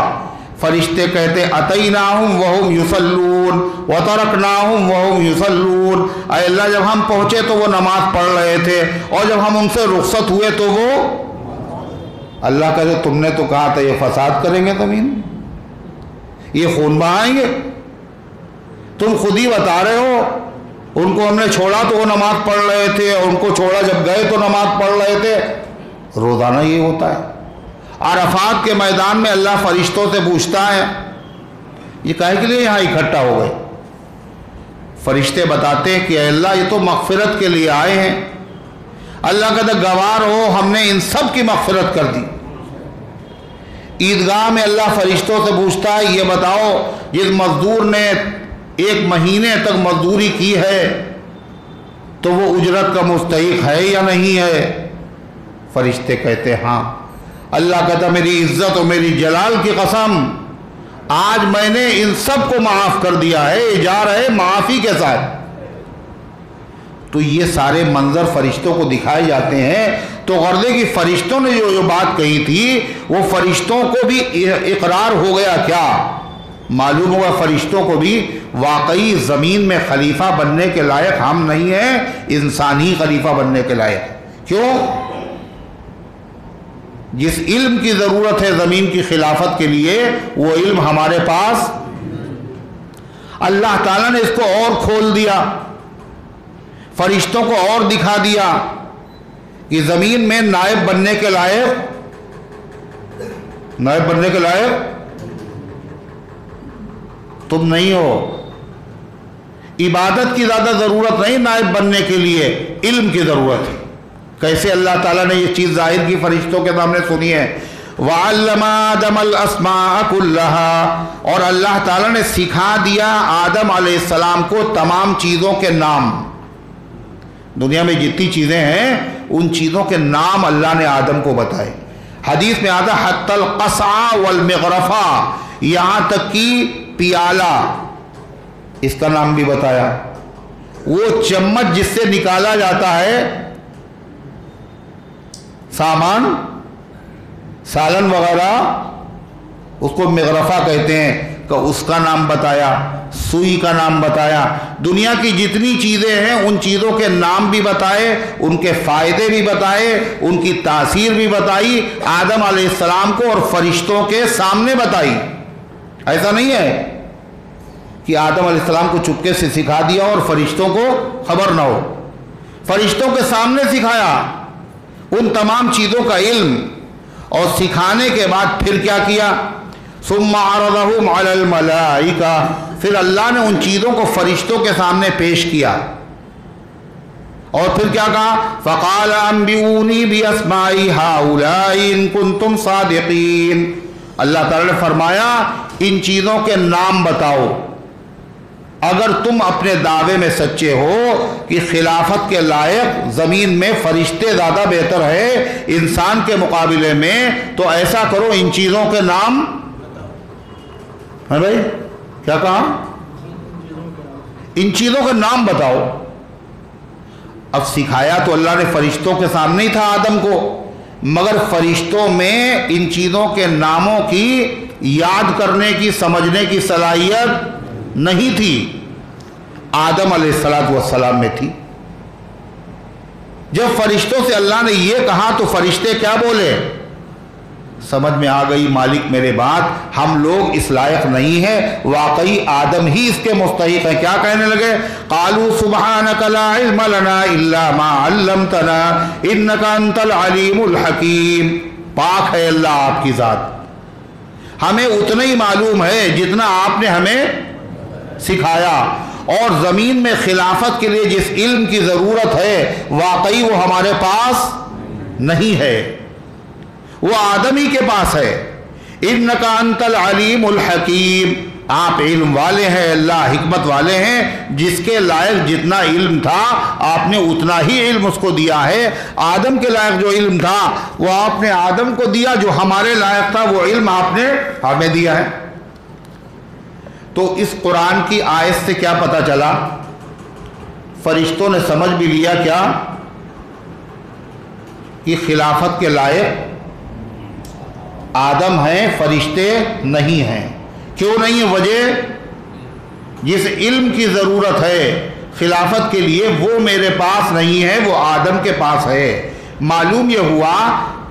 فرشتے کہتے اتیناہم وہم یصلون وترکناہم وہم یصلون، اے اللہ جب ہم پہنچے تو وہ نماز پڑھ رہے تھے، اور جب ہم ان سے رخصت ہوئے تو وہ، اللہ کہتے تم نے تو کہا تھا یہ فساد کریں گے زمین، یہ خون بہائیں گے، تم خود ہی بتا رہے ہو ان کو ہم نے چھوڑا تو وہ نماز پڑھ رہے تھے، اور ان کو چھوڑا جب گئے تو نماز پڑھ رہے تھے۔ روزانہ یہ ہوتا ہے۔ عرفات کے میدان میں اللہ فرشتوں سے پوچھتا ہے یہ کاہے کے لیے یہاں اکٹھا ہو گئے؟ فرشتے بتاتے ہیں کہ اے اللہ یہ تو مغفرت کے لیے آئے ہیں۔ اللہ کہتا گوار ہو ہم نے ان سب کی مغفرت کر دی۔ عیدگاہ میں اللہ فرشتوں سے پوچھتا ہے یہ بتاؤ جس مزدور نے 1 مہینے تک مزدوری کی ہے تو وہ اجرت کا مستحق ہے یا نہیں ہے؟ فرشتے کہتے ہاں۔ اللہ کہتا میری عزت اور میری جلال کی قسم آج میں نے ان سب کو معاف کر دیا ہے، یہ جا رہے معافی کے ساتھ۔ تو یہ سارے منظر فرشتوں کو دکھائے جاتے ہیں، تو غرض ہے کہ فرشتوں نے جو بات کہی تھی وہ فرشتوں کو بھی اقرار ہو گیا۔ کیا معلوم ہوگا فرشتوں کو بھی واقعی زمین میں خلیفہ بننے کے لائق ہم نہیں ہیں، انسان ہی خلیفہ بننے کے لائق۔ کیوں؟ جس علم کی ضرورت ہے زمین کی خلافت کے لیے وہ علم ہمارے پاس، اللہ تعالیٰ نے اس کو اور کھول دیا، فرشتوں کو اور دکھا دیا کہ زمین میں نائب بننے کے لائق تم نہیں ہو۔ عبادت کی زیادہ ضرورت نہیں نائب بننے کے لیے، علم کی ضرورت ہے۔ کیسے اللہ تعالیٰ نے یہ چیز ظاہر کی فرشتوں کے سامنے سنی ہے؟ وَعَلَّمَ آدَمَ الْأَسْمَاءَ كُلَّهَا، اور اللہ تعالیٰ نے سکھا دیا آدم علیہ السلام کو تمام چیزوں کے نام۔ دنیا میں جتنی چیزیں ہیں ان چیزوں کے نام اللہ نے آدم کو بتائے۔ حدیث میں آتا حتی القصع والمغرفہ، یہاں تک کہ پیالہ، اس کا نام بھی بتایا۔ وہ چمچ جس سے نکالا جاتا ہے سامان، سالن وغیرہ، اس کو مغرفہ کہتے ہیں، کہ اس کا نام بتایا، سوئی کا نام بتایا۔ دنیا کی جتنی چیزیں ہیں ان چیزوں کے نام بھی بتائے، ان کے فائدے بھی بتائے، ان کی تاثیر بھی بتائی، آدم علیہ السلام کو اور فرشتوں کے سامنے بتائی۔ ایسا نہیں ہے کہ آدم علیہ السلام کو چپکے سے سکھا دیا اور فرشتوں کو خبر نہ ہو، فرشتوں کے سامنے سکھایا ان تمام چیزوں کا علم، اور سکھانے کے بعد پھر کیا کیا؟ ثم عرضهم علی الملائکہ، پھر اللہ نے ان چیزوں کو فرشتوں کے سامنے پیش کیا، اور پھر کیا کہا؟ فقال انبئونی باسماء ہؤلاء ان کنتم صادقین، اللہ تعالی نے فرمایا ان چیزوں کے نام بتاؤ اگر تم اپنے دعوے میں سچے ہو کہ خلافت کے لائق زمین میں فرشتے زیادہ بہتر ہے انسان کے مقابلے میں، تو ایسا کرو ان چیزوں کے نام، ہے بھائی کیا کہا؟ ان چیزوں کے نام بتاؤ۔ اب سکھایا تو اللہ نے فرشتوں کے سامنے ہی تھا آدم کو، مگر فرشتوں میں ان چیزوں کے ناموں کی یاد کرنے کی، سمجھنے کی صلاحیت نہیں تھی، آدم علیہ السلام میں تھی۔ جب فرشتوں سے اللہ نے یہ کہا تو فرشتے کیا بولے؟ سمجھ میں آ گئی مالک میرے بات، ہم لوگ اس لائق نہیں ہیں، واقعی آدم ہی اس کے مستحق ہیں۔ کیا کہنے لگے؟ قالوا سبحانک لا علم لنا الا ما علمتنا انک انت العلیم الحکیم۔ پاک ہے اللہ آپ کی ذات، ہمیں اتنا ہی معلوم ہے جتنا آپ نے ہمیں سکھایا، اور زمین میں خلافت کے لیے جس علم کی ضرورت ہے واقعی وہ ہمارے پاس نہیں ہے، وہ آدم ہی کے پاس ہے۔ انک انت العلیم الحکیم، آپ علم والے ہیں، اللہ حکمت والے ہیں، جس کے لائق جتنا علم تھا آپ نے اتنا ہی علم اس کو دیا ہے۔ آدم کے لائق جو علم تھا وہ آپ نے آدم کو دیا، جو ہمارے لائق تھا وہ علم آپ نے ہمیں دیا ہے۔ تو اس قرآن کی آیت سے کیا پتہ چلا؟ فرشتوں نے سمجھ بھی لیا کیا کہ خلافت کے لائق آدم ہیں، فرشتے نہیں ہیں۔ کیوں نہیں ہے؟ وجہ، جس علم کی ضرورت ہے خلافت کے لیے وہ میرے پاس نہیں ہے، وہ آدم کے پاس ہے۔ معلوم یہ ہوا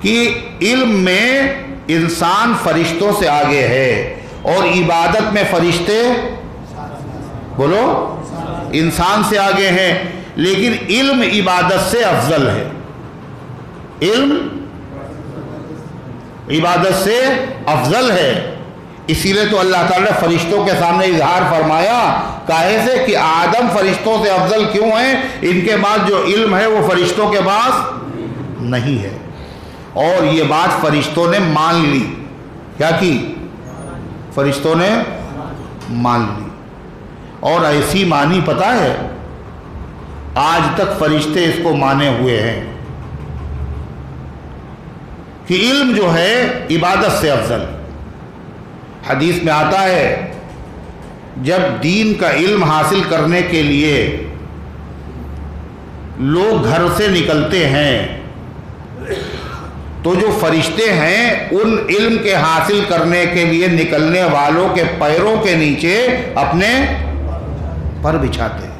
کہ علم میں انسان فرشتوں سے آگے ہے، اور عبادت میں فرشتے بولو انسان سے آگے ہیں، لیکن علم عبادت سے افضل ہے۔ علم عبادت سے افضل ہے، اسی لیے تو اللہ تعالیٰ نے فرشتوں کے سامنے اظہار فرمایا، کاہے سے کہ آدم فرشتوں سے افضل کیوں ہیں؟ ان کے بعد جو علم ہے وہ فرشتوں کے پاس نہیں ہے۔ اور یہ بات فرشتوں نے مان لی۔ کیا کی؟ فرشتوں نے مان لی، اور ایسی مانی پتہ ہے آج تک فرشتے اس کو مانے ہوئے ہیں کہ علم جو ہے عبادت سے افضل۔ حدیث میں آتا ہے جب دین کا علم حاصل کرنے کے لیے لوگ گھر سے نکلتے ہیں تو جو فرشتے ہیں ان علم کے حاصل کرنے کے لیے نکلنے والوں کے پیروں کے نیچے اپنے پر بچھاتے ہیں۔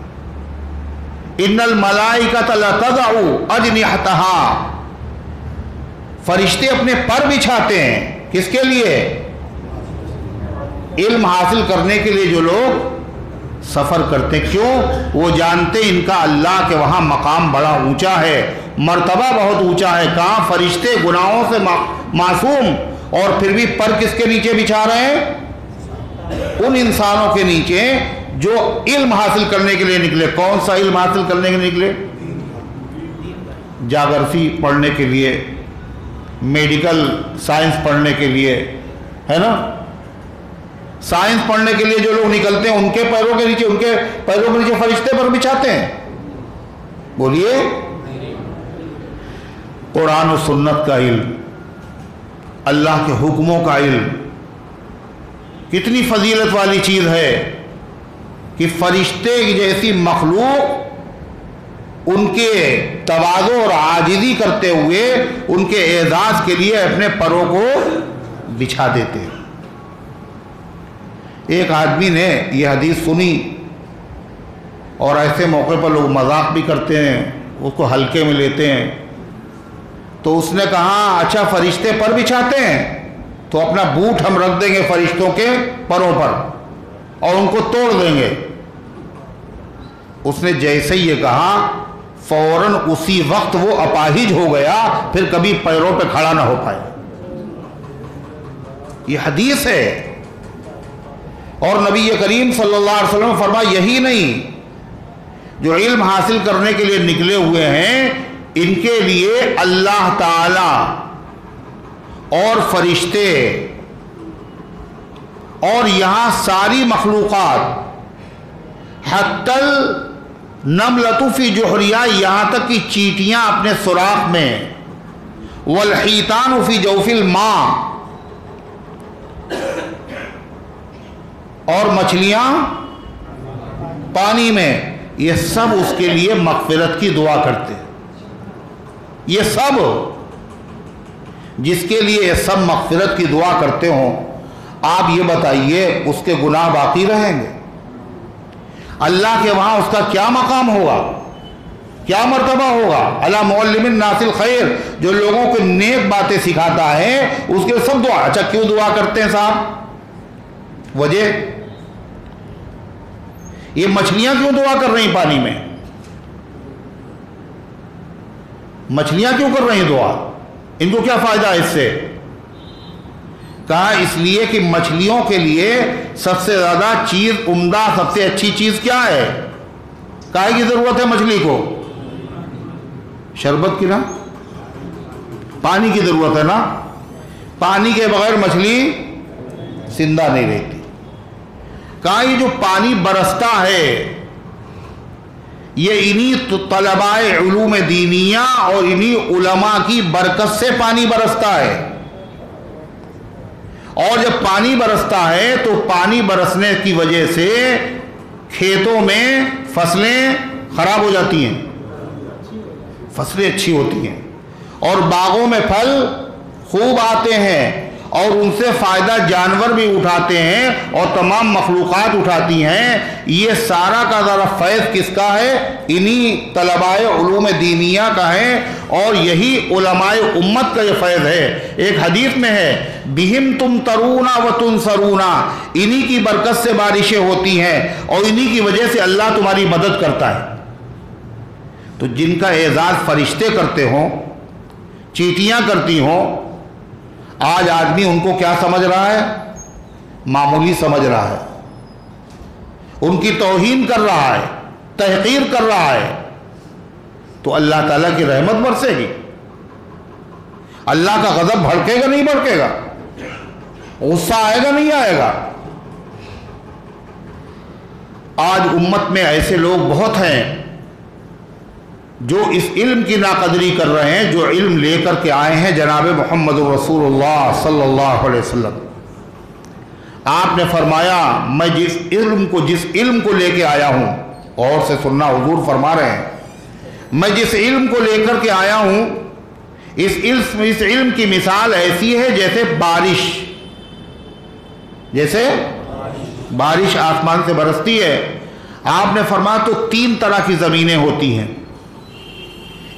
ان الملائکۃ لتضع اجنحتها، فرشتے اپنے پر بچھاتے ہیں، کس کے لیے؟ علم حاصل کرنے کے لیے جو لوگ سفر کرتے۔ کیوں؟ وہ جانتے ان کا اللہ کے وہاں مقام بڑا اونچا ہے، مرتبہ بہت اونچا ہے۔ کہاں؟ فرشتے گناہوں سے معصوم، اور پھر بھی پر کس کے نیچے بچھا رہے ہیں؟ ان انسانوں کے نیچے جو علم حاصل کرنے کے لیے نکلے۔ کون سا علم حاصل کرنے کے لیے نکلے؟ جاگرفی پڑھنے کے لیے، میڈیکل سائنس پڑھنے کے لیے، ہے نا؟ سائنس پڑھنے کے لیے جو لوگ نکلتے ہیں ان کے پیروں کے نیچے فرشتے پر بچھاتے ہیں۔ بولیے، قرآن و سنت کا علم، اللہ کے حکموں کا علم کتنی فضیلت والی چیز ہے کہ فرشتے کی جیسی مخلوق ان کے تواضع اور عاجزی کرتے ہوئے ان کے اعزاز کے لیے اپنے پروں کو بچھا دیتے ہیں۔ ایک آدمی نے یہ حدیث سنی، اور ایسے موقع پر لوگ مذاق بھی کرتے ہیں، اس کو ہلکے میں لیتے ہیں، تو اس نے کہا اچھا فرشتے پر بچھاتے ہیں تو اپنا بوٹ ہم رکھ دیں گے فرشتوں کے پروں پر اور ان کو توڑ دیں گے۔ اس نے جیسے ہی یہ کہا فوراً اسی وقت وہ اپاہج ہو گیا، پھر کبھی پیروں پہ کھڑا نہ ہو پائے۔ یہ حدیث ہے، اور نبی کریم صلی اللہ علیہ وسلم فرمایا یہی نہیں، جو علم حاصل کرنے کے لیے نکلے ہوئے ہیں ان کے لیے اللہ تعالی اور فرشتے اور یہاں ساری مخلوقات حتی النملۃ فی جحریہا، یہاں تک کہ چیٹیاں اپنے سوراخ میں، والحیتان فی جوف الماء، اور مچھلیاں پانی میں، یہ سب اس کے لیے مغفرت کی دعا کرتے ہیں۔ یہ سب جس کے لیے یہ سب مغفرت کی دعا کرتے ہوں، آپ یہ بتائیے اس کے گناہ باقی رہیں گے؟ اللہ کے وہاں اس کا کیا مقام ہوگا؟ کیا مرتبہ ہوگا؟ علی معلم الناس الخیر، جو لوگوں کو نیک باتیں سکھاتا ہے اس کے سب دعا۔ اچھا کیوں دعا کرتے ہیں صاحب؟ وجہ یہ مچھلیاں کیوں دعا کر رہی ہیں پانی میں؟ مچھلیاں کیوں کر رہی ہیں دعا؟ ان کو کیا فائدہ ہے اس سے؟ کہا اس لیے کہ مچھلیوں کے لیے سب سے زیادہ چیز، عمدہ سب سے اچھی چیز کیا ہے؟ کائے کی ضرورت ہے مچھلی کو؟ شربت کی نا، پانی کی ضرورت ہے نا، پانی کے بغیر مچھلی زندہ نہیں رہتی۔ کہا یہ جو پانی برستا ہے یہ انہی طلباء علوم دینیہ اور انہی علماء کی برکت سے پانی برستا ہے، اور جب پانی برستا ہے تو پانی برسنے کی وجہ سے کھیتوں میں فصلیں خراب ہو جاتی ہیں، فصلیں اچھی ہوتی ہیں، اور باغوں میں پھل خوب آتے ہیں، اور ان سے فائدہ جانور بھی اٹھاتے ہیں اور تمام مخلوقات اٹھاتی ہیں۔ یہ سارا کا ذرا فیض کس کا ہے؟ انہی طلباء علوم دینیہ کا ہے، اور یہی علماء امت کا یہ فیض ہے۔ ایک حدیث میں ہے بہم تم ترونا و تنصرونا، انہی کی برکت سے بارشیں ہوتی ہیں اور انہی کی وجہ سے اللہ تمہاری مدد کرتا ہے۔ تو جن کا اعزاز فرشتے کرتے ہوں، چیٹیاں کرتی ہوں، آج آدمی ان کو کیا سمجھ رہا ہے؟ معمولی سمجھ رہا ہے، ان کی توہین کر رہا ہے، تحقیر کر رہا ہے، تو اللہ تعالیٰ کی رحمت برسے گی؟ اللہ کا غضب بھڑکے گا نہیں بھڑکے گا؟ غصہ آئے گا نہیں آئے گا؟ آج امت میں ایسے لوگ بہت ہیں جو اس علم کی ناقدری کر رہے ہیں، جو علم لے کر کے آئے ہیں جناب محمد رسول اللہ صلی اللہ علیہ وسلم۔ آپ نے فرمایا میں جس علم کو لے کے آیا ہوں، اور سے سننا حضور فرما رہے ہیں، میں جس علم کو لے کر کے آیا ہوں اس علم کی مثال ایسی ہے جیسے بارش آسمان سے برستی ہے۔ آپ نے فرمایا تو 3 طرح کی زمینیں ہوتی ہیں۔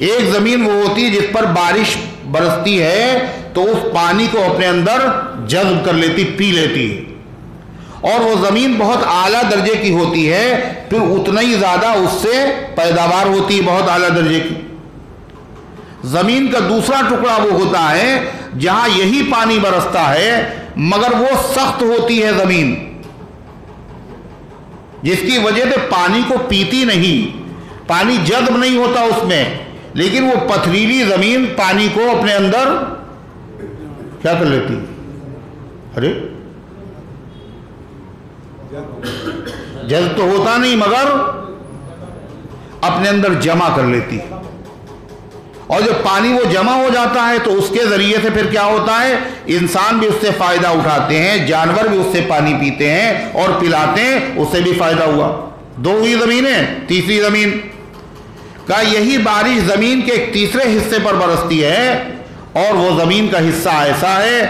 ایک زمین وہ ہوتی ہے جس پر بارش برستی ہے تو اس پانی کو اپنے اندر جذب کر لیتی، پی لیتی ہے، اور وہ زمین بہت اعلیٰ درجے کی ہوتی ہے، پھر اتنا ہی زیادہ اس سے پیداوار ہوتی ہے بہت اعلیٰ درجے کی۔ زمین کا دوسرا ٹکڑا وہ ہوتا ہے جہاں یہی پانی برستا ہے مگر وہ سخت ہوتی ہے زمین، جس کی وجہ سے پانی کو پیتی نہیں، پانی جذب نہیں ہوتا اس میں، لیکن وہ پتھریلی زمین پانی کو اپنے اندر کیا کر لیتی؟ ارے جذب تو ہوتا نہیں مگر اپنے اندر جمع کر لیتی، اور جب پانی وہ جمع ہو جاتا ہے تو اس کے ذریعے سے پھر کیا ہوتا ہے؟ انسان بھی اس سے فائدہ اٹھاتے ہیں، جانور بھی اس سے پانی پیتے ہیں اور پلاتے ہیں، اس سے بھی فائدہ ہوا۔ 2 ہوئی زمینیں، تیسری زمین کا یہی بارش زمین کے ایک تیسرے حصے پر برستی ہے، اور وہ زمین کا حصہ ایسا ہے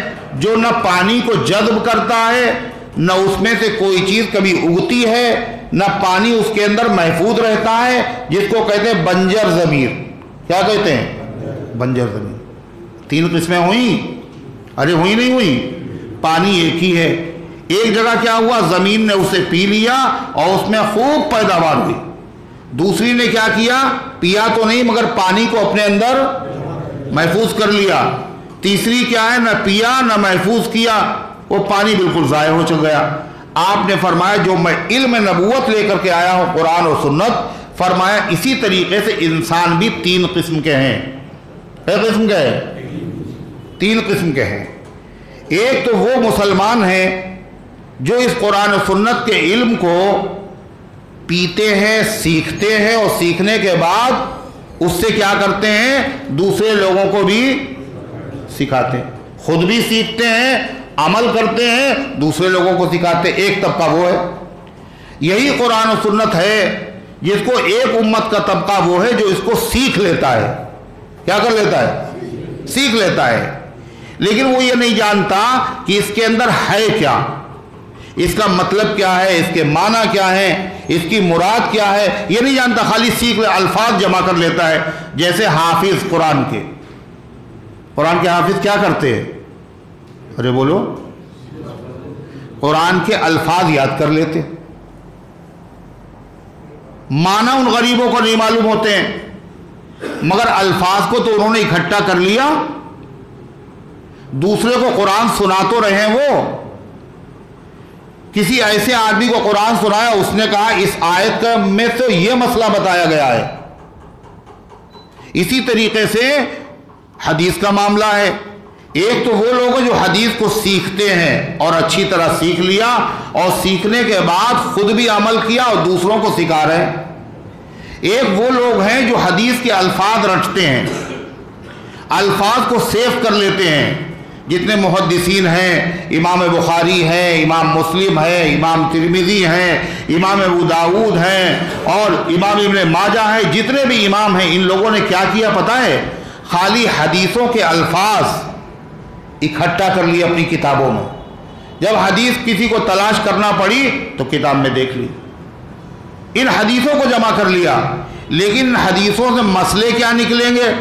جو نہ پانی کو جذب کرتا ہے، نہ اس میں سے کوئی چیز کبھی اگتی ہے، نہ پانی اس کے اندر محفوظ رہتا ہے، جس کو کہتے ہیں بنجر زمین۔ کیا کہتے ہیں؟ بنجر زمین۔ 3 قسمیں ہوئیں؟ ارے ہوئی نہیں ہوئی؟ پانی ایک ہی ہے، ایک جگہ کیا ہوا؟ زمین نے اسے پی لیا اور اس میں خوب پیداوار ہوئی، دوسری نے کیا کیا؟ پیا تو نہیں مگر پانی کو اپنے اندر محفوظ کر لیا، تیسری کیا ہے؟ نہ پیا نہ محفوظ کیا، وہ پانی بالکل ضائع ہو چل گیا۔ آپ نے فرمایا جو میں علم نبوت لے کر کے آیا ہوں قرآن و سنت، فرمایا اسی طریقے سے انسان بھی 3 قسم کے ہیں۔ کئے قسم کے ہیں؟ 3 قسم کے ہیں۔ ایک تو وہ مسلمان ہیں جو اس قرآن و سنت کے علم کو پیتے ہیں، سیکھتے ہیں، اور سیکھنے کے بعد اس سے کیا کرتے ہیں؟ دوسرے لوگوں کو بھی سکھاتے ہیں، خود بھی سیکھتے ہیں، عمل کرتے ہیں، دوسرے لوگوں کو سکھاتے ہیں۔ ایک طبقہ وہ ہے، یہی قرآن و سنت ہے جس کو ایک امت کا طبقہ وہ ہے جو اس کو سیکھ لیتا ہے۔ کیا کر لیتا ہے؟ سیکھ لیتا ہے، لیکن وہ یہ نہیں جانتا کہ اس کے اندر ہے کیا، اس کا مطلب کیا ہے، اس کے معنی کیا ہے، اس کی مراد کیا ہے یہ نہیں جانتا، خالی سیکھ لے، الفاظ جمع کر لیتا ہے۔ جیسے حافظ قرآن کے حافظ کیا کرتے ہیں؟ ارے بولو، قرآن کے الفاظ یاد کر لیتے، معنی ان غریبوں کو نہیں معلوم ہوتے ہیں، مگر الفاظ کو تو انہوں نے اکٹھا کر لیا۔ دوسرے کو قرآن سنا تو رہے ہیں، وہ کسی ایسے آدمی کو قرآن سنایا، اس نے کہا اس آیت میں تو یہ مسئلہ بتایا گیا ہے۔ اسی طریقے سے حدیث کا معاملہ ہے۔ ایک تو وہ لوگ ہیں جو حدیث کو سیکھتے ہیں اور اچھی طرح سیکھ لیا، اور سیکھنے کے بعد خود بھی عمل کیا اور دوسروں کو سکھا رہے ہیں۔ ایک وہ لوگ ہیں جو حدیث کے الفاظ رٹتے ہیں، الفاظ کو سیو کر لیتے ہیں۔ جتنے محدثین ہیں، امام بخاری ہے، امام مسلم ہے، امام ترمذی ہیں، امام ابو داؤد ہیں، اور امام ابن ماجہ ہے، جتنے بھی امام ہیں، ان لوگوں نے کیا کیا پتہ ہے؟ خالی حدیثوں کے الفاظ اکٹھا کر لیے اپنی کتابوں میں۔ جب حدیث کسی کو تلاش کرنا پڑی تو کتاب میں دیکھ لی، ان حدیثوں کو جمع کر لیا، لیکن ان حدیثوں سے مسئلے کیا نکلیں گے،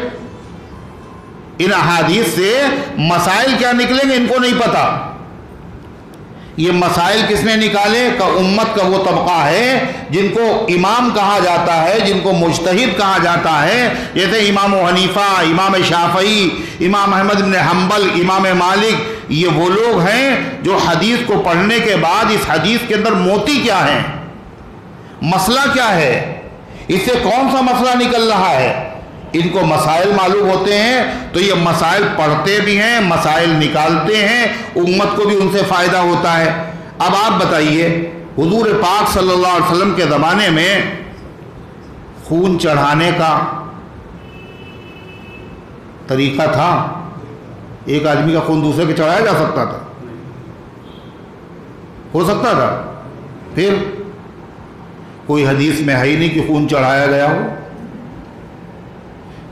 ان احادیث سے مسائل کیا نکلیں گے، ان کو نہیں پتا۔ یہ مسائل کس نے نکالے؟ کہ امت کا وہ طبقہ ہے جن کو امام کہا جاتا ہے، جن کو مجتہد کہا جاتا ہے، جیسے امام حنیفہ، امام شافعی، امام احمد بن حنبل، امام مالک۔ یہ وہ لوگ ہیں جو حدیث کو پڑھنے کے بعد اس حدیث کے اندر موتی کیا ہے، مسئلہ کیا ہے، اس سے کون سا مسئلہ نکل رہا ہے، ان کو مسائل معلوم ہوتے ہیں، تو یہ مسائل پڑھتے بھی ہیں، مسائل نکالتے ہیں، امت کو بھی ان سے فائدہ ہوتا ہے۔ اب آپ بتائیے، حضور پاک صلی اللہ علیہ وسلم کے زمانے میں خون چڑھانے کا طریقہ تھا؟ ایک آدمی کا خون دوسرے کے چڑھایا جا سکتا تھا؟ ہو سکتا تھا؟ پھر کوئی حدیث میں ہے ہی نہیں کہ خون چڑھایا گیا ہو،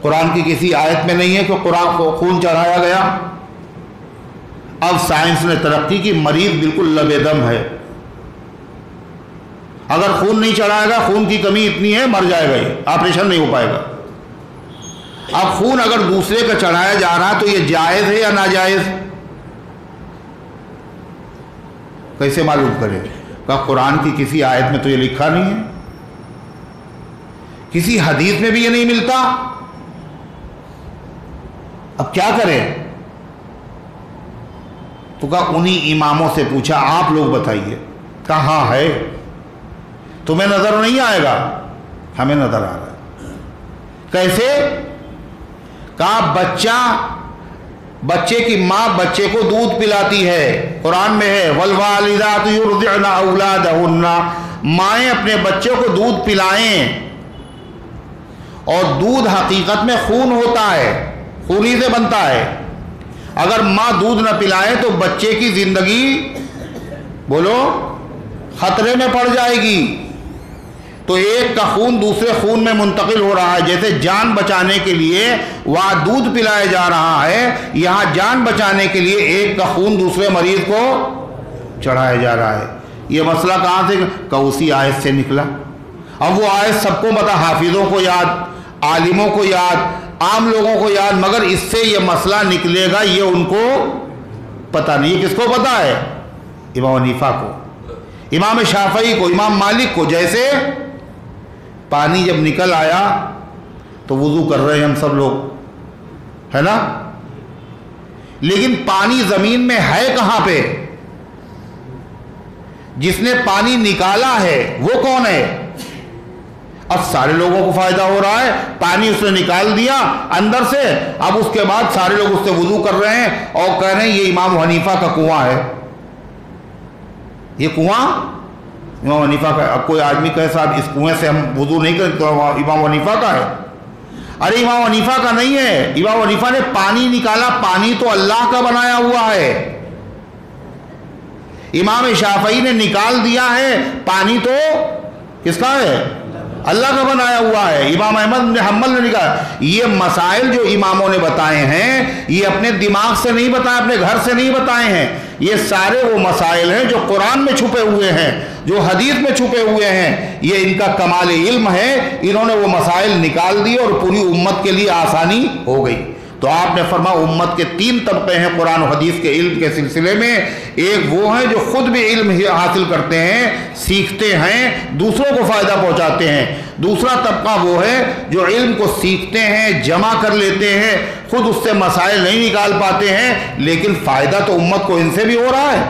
قرآن کی کسی آیت میں نہیں ہے کہ قرآن کو خون چڑھایا گیا۔ اب سائنس نے ترقی کی، مریض بالکل لبے دم ہے، اگر خون نہیں چڑھائے گا، خون کی کمی اتنی ہے، مر جائے گا، یہ آپریشن نہیں ہو پائے گا۔ اب خون اگر دوسرے کا چڑھایا جا رہا تو یہ جائز ہے یا ناجائز؟ کیسے معلوم کرے؟ کہ قرآن کی کسی آیت میں تو یہ لکھا نہیں ہے، کسی حدیث میں بھی یہ نہیں ملتا۔ اب کیا کریں؟ تو کہا انہی اماموں سے پوچھا، آپ لوگ بتائیے کہاں ہے؟ تمہیں نظر نہیں آئے گا؟ ہمیں نظر آ رہا ہے۔ کیسے؟ کہا بچے کی ماں بچے کو دودھ پلاتی ہے، قرآن میں ہے والوالدات یرضعن اولادہن، مائیں اپنے بچوں کو دودھ پلائیں، اور دودھ حقیقت میں خون ہوتا ہے، خونی سے بنتا ہے۔ اگر ماں دودھ نہ پلائے تو بچے کی زندگی بولو خطرے میں پڑ جائے گی۔ تو ایک کا خون دوسرے خون میں منتقل ہو رہا ہے، جیسے جان بچانے کے لیے وہاں دودھ پلایا جا رہا ہے، یہاں جان بچانے کے لیے ایک کا خون دوسرے مریض کو چڑھایا جا رہا ہے۔ یہ مسئلہ کہاں سے؟ کہ اسی آیت سے نکلا۔ اب وہ آیت سب کو پتہ، حافظوں کو یاد، عالموں کو یاد، عام لوگوں کو یاد، مگر اس سے یہ مسئلہ نکلے گا یہ ان کو پتہ نہیں ہے۔ کس کو پتہ ہے؟ امام حنیفہ کو، امام شافعی کو، امام مالک کو۔ جیسے پانی جب نکل آیا تو وضو کر رہے ہیں ہم سب لوگ، ہے نا؟ لیکن پانی زمین میں ہے کہاں پہ؟ جس نے پانی نکالا ہے وہ کون ہے؟ اب سارے لوگوں کو فائدہ ہو رہا ہے، پانی اس نے نکال دیا اندر سے، اب اس کے بعد سارے لوگ اس سے وضو کر رہے ہیں اور کہہ رہے ہیں یہ امام حنیفہ کا کنواں ہے۔ یہ کنواں امام حنیفہ کا۔ اب کوئی آدمی کہے صاحب اس کنویں سے ہم وضو نہیں کرتے تو امام حنیفہ کا ہے۔ ارے امام حنیفہ کا نہیں ہے، امام حنیفہ نے پانی نکالا، پانی تو اللہ کا بنایا ہوا ہے۔ امام شافعی نے نکال دیا ہے، پانی تو کس کا ہے؟ اللہ کا بنایا ہوا ہے۔ امام احمد بن حنبل نے نکالا۔ یہ مسائل جو اماموں نے بتائے ہیں یہ اپنے دماغ سے نہیں بتائے، اپنے گھر سے نہیں بتائے ہیں، یہ سارے وہ مسائل ہیں جو قرآن میں چھپے ہوئے ہیں، جو حدیث میں چھپے ہوئے ہیں یہ ان کا کمال علم ہے، انہوں نے وہ مسائل نکال دیے اور پوری امت کے لیے آسانی ہو گئی۔ تو آپ نے فرمایا امت کے 3 طبقے ہیں قرآن و حدیث کے علم کے سلسلے میں۔ ایک وہ ہیں جو خود بھی علم حاصل کرتے ہیں، سیکھتے ہیں، دوسروں کو فائدہ پہنچاتے ہیں۔ دوسرا طبقہ وہ ہے جو علم کو سیکھتے ہیں، جمع کر لیتے ہیں، خود اس سے مسائل نہیں نکال پاتے ہیں، لیکن فائدہ تو امت کو ان سے بھی ہو رہا ہے۔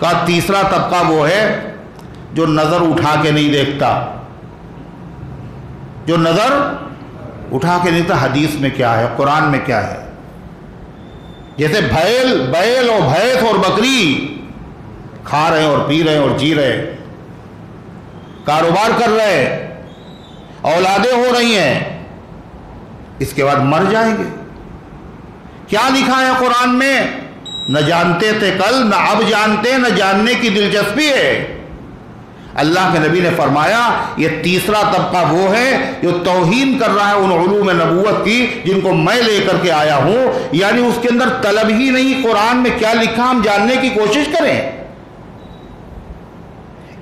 کا تیسرا طبقہ وہ ہے جو نظر اٹھا کے نہیں دیکھتا، جو نظر اٹھا کے نہیں دیکھتا حدیث میں کیا ہے، قرآن میں کیا ہے۔ جیسے بیل اور بھینس اور بکری کھا رہے ہیں اور پی رہے ہیں اور جی رہے ہیں، کاروبار کر رہے ہیں، اولادیں ہو رہی ہیں، اس کے بعد مر جائیں گے۔ کیا لکھا ہے قرآن میں؟ نہ جانتے تھے کل، نہ اب جانتے، نہ جاننے کی دلچسپی ہے۔ اللہ کے نبی نے فرمایا یہ تیسرا طبقہ وہ ہے جو توہین کر رہا ہے ان علوم نبوت کی جن کو میں لے کر کے آیا ہوں، یعنی اس کے اندر طلب ہی نہیں قرآن میں کیا لکھا ہم جاننے کی کوشش کریں۔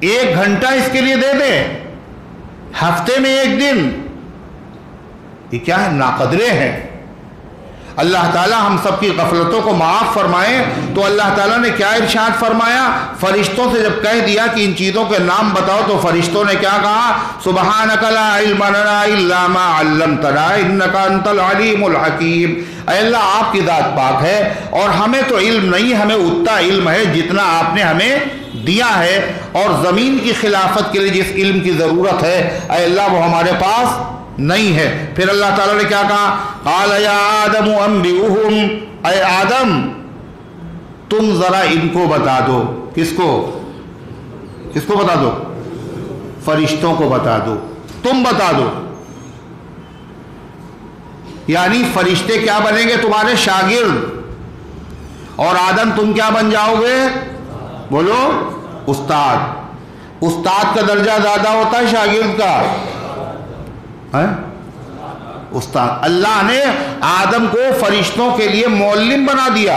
1 گھنٹہ اس کے لیے دے دیں، ہفتے میں 1 دن، یہ کیا ہے؟ ناقدرے ہیں۔ اللہ تعالیٰ ہم سب کی غفلتوں کو معاف فرمائے۔ تو اللہ تعالیٰ نے کیا ارشاد فرمایا؟ فرشتوں سے جب کہہ دیا کہ ان چیزوں کے نام بتاؤ تو فرشتوں نے کیا کہا؟ سبحانک لا علم لنا الا ما علمتنا انک انت العلیم الحکیم۔ اے اللہ آپ کی ذات پاک ہے اور ہمیں تو علم نہیں، ہمیں اتنا علم ہے جتنا آپ نے ہمیں دیا ہے، اور زمین کی خلافت کے لیے جس علم کی ضرورت ہے اے اللہ وہ ہمارے پاس نہیں ہے۔ پھر اللہ تعالیٰ نے کیا کہا؟ قال یا آدم انبئہم، اے آدم تم ذرا ان کو بتا دو۔ کس کو بتا دو؟ فرشتوں کو بتا دو، تم بتا دو۔ یعنی فرشتے کیا بنیں گے؟ تمہارے شاگرد، اور آدم تم کیا بن جاؤ گے؟ بولو، استاد۔ استاد کا درجہ زیادہ ہوتا ہے شاگرد کا، استاد۔ اللہ نے آدم کو فرشتوں کے لیے معلم بنا دیا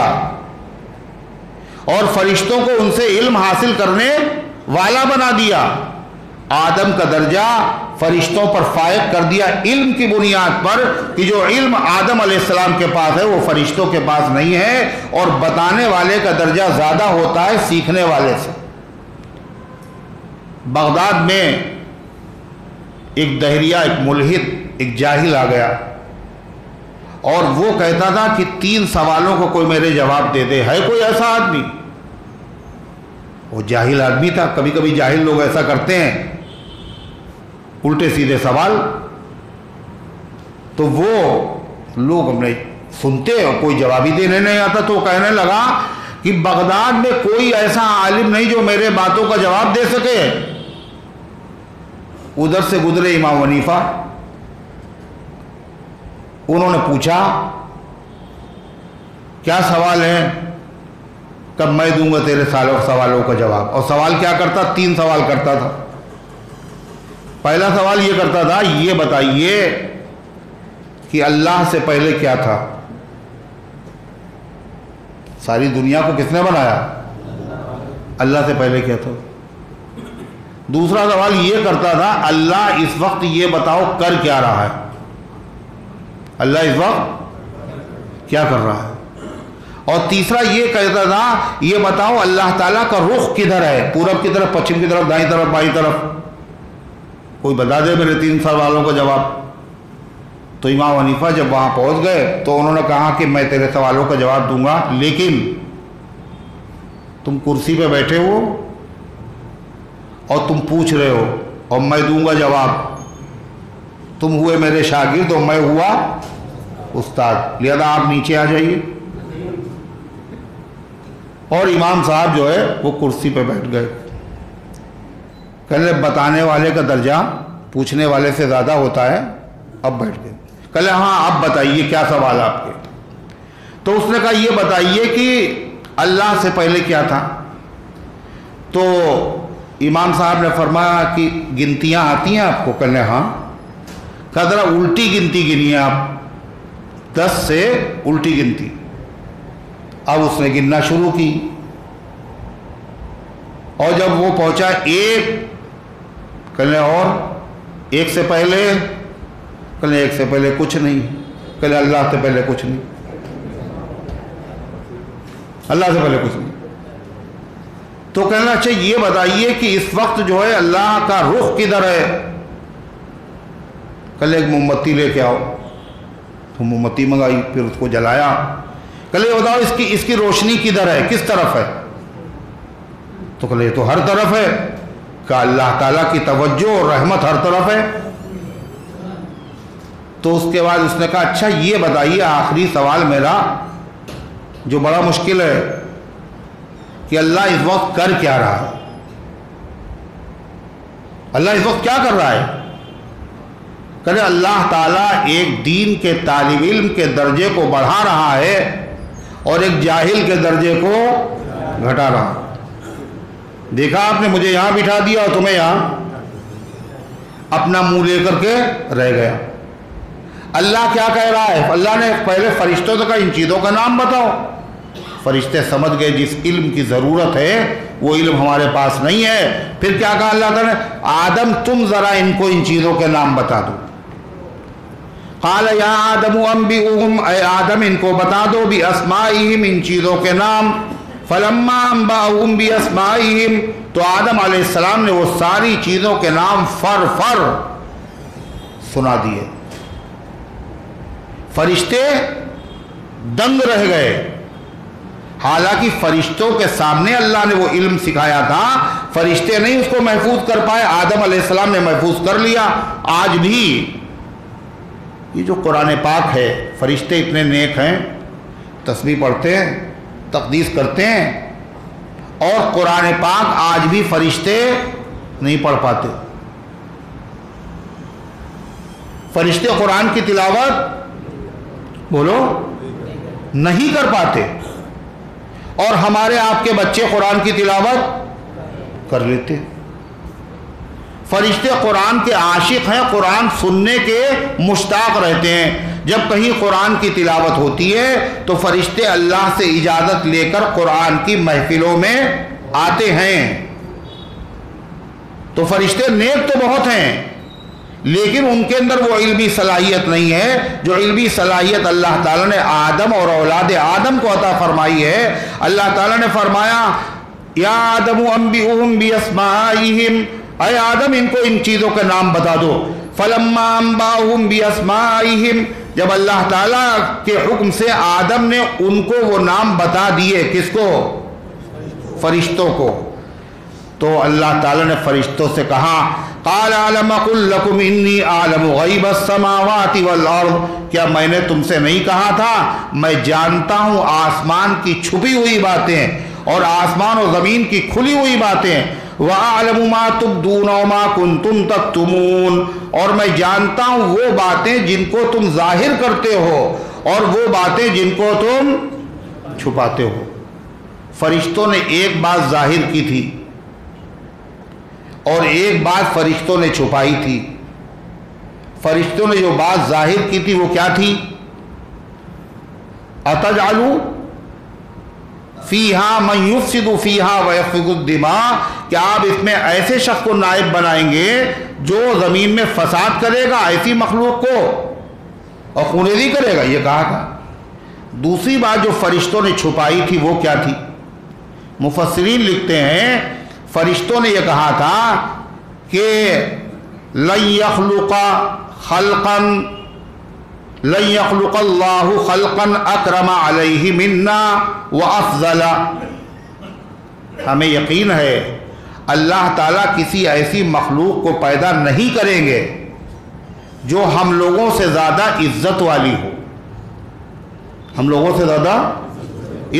اور فرشتوں کو ان سے علم حاصل کرنے والا بنا دیا۔ آدم کا درجہ فرشتوں پر فائق کر دیا علم کی بنیاد پر کہ جو علم آدم علیہ السلام کے پاس ہے وہ فرشتوں کے پاس نہیں ہے، اور بتانے والے کا درجہ زیادہ ہوتا ہے سیکھنے والے سے۔ بغداد میں ایک دہریہ، ایک ملحد، ایک جاہل آ گیا اور وہ کہتا تھا کہ 3 سوالوں کو کوئی میرے جواب دے دے۔ ہے کوئی ایسا آدمی؟ وہ جاہل آدمی تھا۔ کبھی کبھی جاہل لوگ ایسا کرتے ہیں، الٹے سیدھے سوال، تو وہ لوگ ہمیں سنتے اور کوئی جواب ہی دینے نہیں آتا، تو وہ کہنے لگا کہ بغداد میں کوئی ایسا عالم نہیں جو میرے باتوں کا جواب دے سکے۔ ادھر سے گزرے امام حنیفہ، انہوں نے پوچھا کیا سوال ہے؟ کب میں دوں گا تیرے سوالوں کا جواب۔ اور سوال کیا کرتا؟ 3 سوال کرتا تھا۔ پہلا سوال یہ کرتا تھا، یہ بتائیے کہ اللہ سے پہلے کیا تھا؟ ساری دنیا کو کس نے بنایا؟ اللہ سے پہلے کیا تھا؟ دوسرا سوال یہ کرتا تھا، اللہ اس وقت یہ بتاؤ کر کیا رہا ہے؟ اللہ اس وقت کیا کر رہا ہے؟ اور تیسرا یہ کہتا تھا، یہ بتاؤ اللہ تعالیٰ کا رخ کدھر ہے؟ پورب کی طرف، پچھم کی طرف، دائیں طرف، بائیں طرف؟ کوئی بتا دے میرے 3 سوالوں کا جواب۔ تو امام حنیفہ جب وہاں پہنچ گئے تو انہوں نے کہا کہ میں تیرے سوالوں کا جواب دوں گا، لیکن تم کرسی پہ بیٹھے ہو اور تم پوچھ رہے ہو اور میں دوں گا جواب۔ تم ہوئے میرے شاگرد اور میں ہوا استاد، لہذا آپ نیچے آ جائیے۔ اور امام صاحب جو ہے وہ کرسی پہ بیٹھ گئے۔ کہنے بتانے والے کا درجہ پوچھنے والے سے زیادہ ہوتا ہے، اب بیٹھ گئے۔ کہنے ہاں اب بتائیے کیا سوال آپ کے؟ تو اس نے کہا یہ بتائیے کہ اللہ سے پہلے کیا تھا؟ تو امام صاحب نے فرمایا کہ گنتیاں آتی ہیں آپ کو؟ کہنے ہاں۔ کہا ذرا الٹی گنتی گنیے آپ، 10 سے الٹی گنتی۔ اب اس نے گننا شروع کی، اور جب وہ پہنچا ایک، کہنے اور ایک سے پہلے، کہنے ایک سے پہلے کچھ نہیں، کہنے اللہ سے پہلے کچھ نہیں، اللہ سے پہلے کچھ نہیں. تو کہنا اچھا یہ بتائیے کہ اس وقت جو ہے اللہ کا رخ کدھر ہے؟ کل ایک موم بتی لے کے آؤ. تو موم بتی منگائی، پھر اس کو جلایا. کل یہ بتاؤ اس کی روشنی کدھر ہے، کس طرف ہے؟ تو کل یہ تو ہر طرف ہے. کہ اللہ تعالیٰ کی توجہ اور رحمت ہر طرف ہے. تو اس کے بعد اس نے کہا اچھا یہ بتائیے آخری سوال میرا جو بڑا مشکل ہے کہ اللہ اس وقت کر کیا رہا ہے؟ اللہ اس وقت کیا کر رہا ہے؟ کہ اللہ تعالیٰ ایک دین کے طالب علم کے درجے کو بڑھا رہا ہے اور ایک جاہل کے درجے کو گھٹا رہا. دیکھا آپ نے، مجھے یہاں بٹھا دیا اور تمہیں یہاں، اپنا منہ لے کر کے رہ گیا. اللہ کیا کہہ رہا ہے؟ اللہ نے پہلے فرشتوں سے کہا ان چیزوں کا نام بتاؤ. فرشتے سمجھ گئے جس علم کی ضرورت ہے وہ علم ہمارے پاس نہیں ہے. پھر کیا کہا اللہ تعالیٰ نے؟ آدم تم ذرا ان کو ان چیزوں کے نام بتا دو. قال یا آدم انبئهم، اے آدم ان کو بتا دو باسمائہم، ان چیزوں کے نام. فلما انبأهم باسمائہم، تو آدم علیہ السلام نے وہ ساری چیزوں کے نام فر سنا دیے. فرشتے دنگ رہ گئے. حالانکہ فرشتوں کے سامنے اللہ نے وہ علم سکھایا تھا، فرشتے نہیں اس کو محفوظ کر پائے، آدم علیہ السلام نے محفوظ کر لیا. آج بھی یہ جو قرآن پاک ہے، فرشتے اتنے نیک ہیں، تسبیح پڑھتے ہیں، تقدیس کرتے ہیں، اور قرآن پاک آج بھی فرشتے نہیں پڑھ پاتے. فرشتے قرآن کی تلاوت بولو نہیں کر پاتے، اور ہمارے آپ کے بچے قرآن کی تلاوت کر لیتے. فرشتے قرآن کے عاشق ہیں، قرآن سننے کے مشتاق رہتے ہیں. جب کہیں قرآن کی تلاوت ہوتی ہے تو فرشتے اللہ سے اجازت لے کر قرآن کی محفلوں میں آتے ہیں. تو فرشتے نیک تو بہت ہیں، لیکن ان کے اندر وہ علمی صلاحیت نہیں ہے جو علمی صلاحیت اللہ تعالیٰ نے آدم اور اولاد آدم کو عطا فرمائی ہے. اللہ تعالیٰ نے فرمایا یا آدم انبئهم باسمائہم، اے آدم ان کو ان چیزوں کے نام بتا دو. فلما انبأهم باسمائہم، جب اللہ تعالیٰ کے حکم سے آدم نے ان کو وہ نام بتا دیے. کس کو؟ فرشتوں کو. تو اللہ تعالیٰ نے فرشتوں سے کہا قال علم اقل لکم انی اعلم غیب السماوات والارض، کیا میں نے تم سے نہیں کہا تھا میں جانتا ہوں آسمان کی چھپی ہوئی باتیں اور آسمان و زمین کی کھلی ہوئی باتیں. وَأَعْلَمُ مَا تُبْدُونَ وَمَا كُنْتُمْ تَكْتُمُونَ، اور میں جانتا ہوں وہ باتیں جن کو تم ظاہر کرتے ہو اور وہ باتیں جن کو تم چھپاتے ہو. فرشتوں نے ایک بات ظاہر کی تھی اور ایک بات فرشتوں نے چھپائی تھی. فرشتوں نے جو بات ظاہر کی تھی وہ کیا تھی؟ اَتَجْعَلُ فیہا من یفسد فیہا ویسفک الدماء، کہ آپ اس میں ایسے شخص کو نائب بنائیں گے جو زمین میں فساد کرے گا، ایسی مخلوق کو، اور خونریزی کرے گا. یہ کہا تھا. دوسری بات جو فرشتوں نے چھپائی تھی وہ کیا تھی؟ مفسرین لکھتے ہیں فرشتوں نے یہ کہا تھا کہ لن يخلق خلقا لن يخلق اللہ خلقا اکرم علیہ منا وافضل. ہمیں یقین ہے اللہ تعالیٰ کسی ایسی مخلوق کو پیدا نہیں کریں گے جو ہم لوگوں سے زیادہ عزت والی ہو، ہم لوگوں سے زیادہ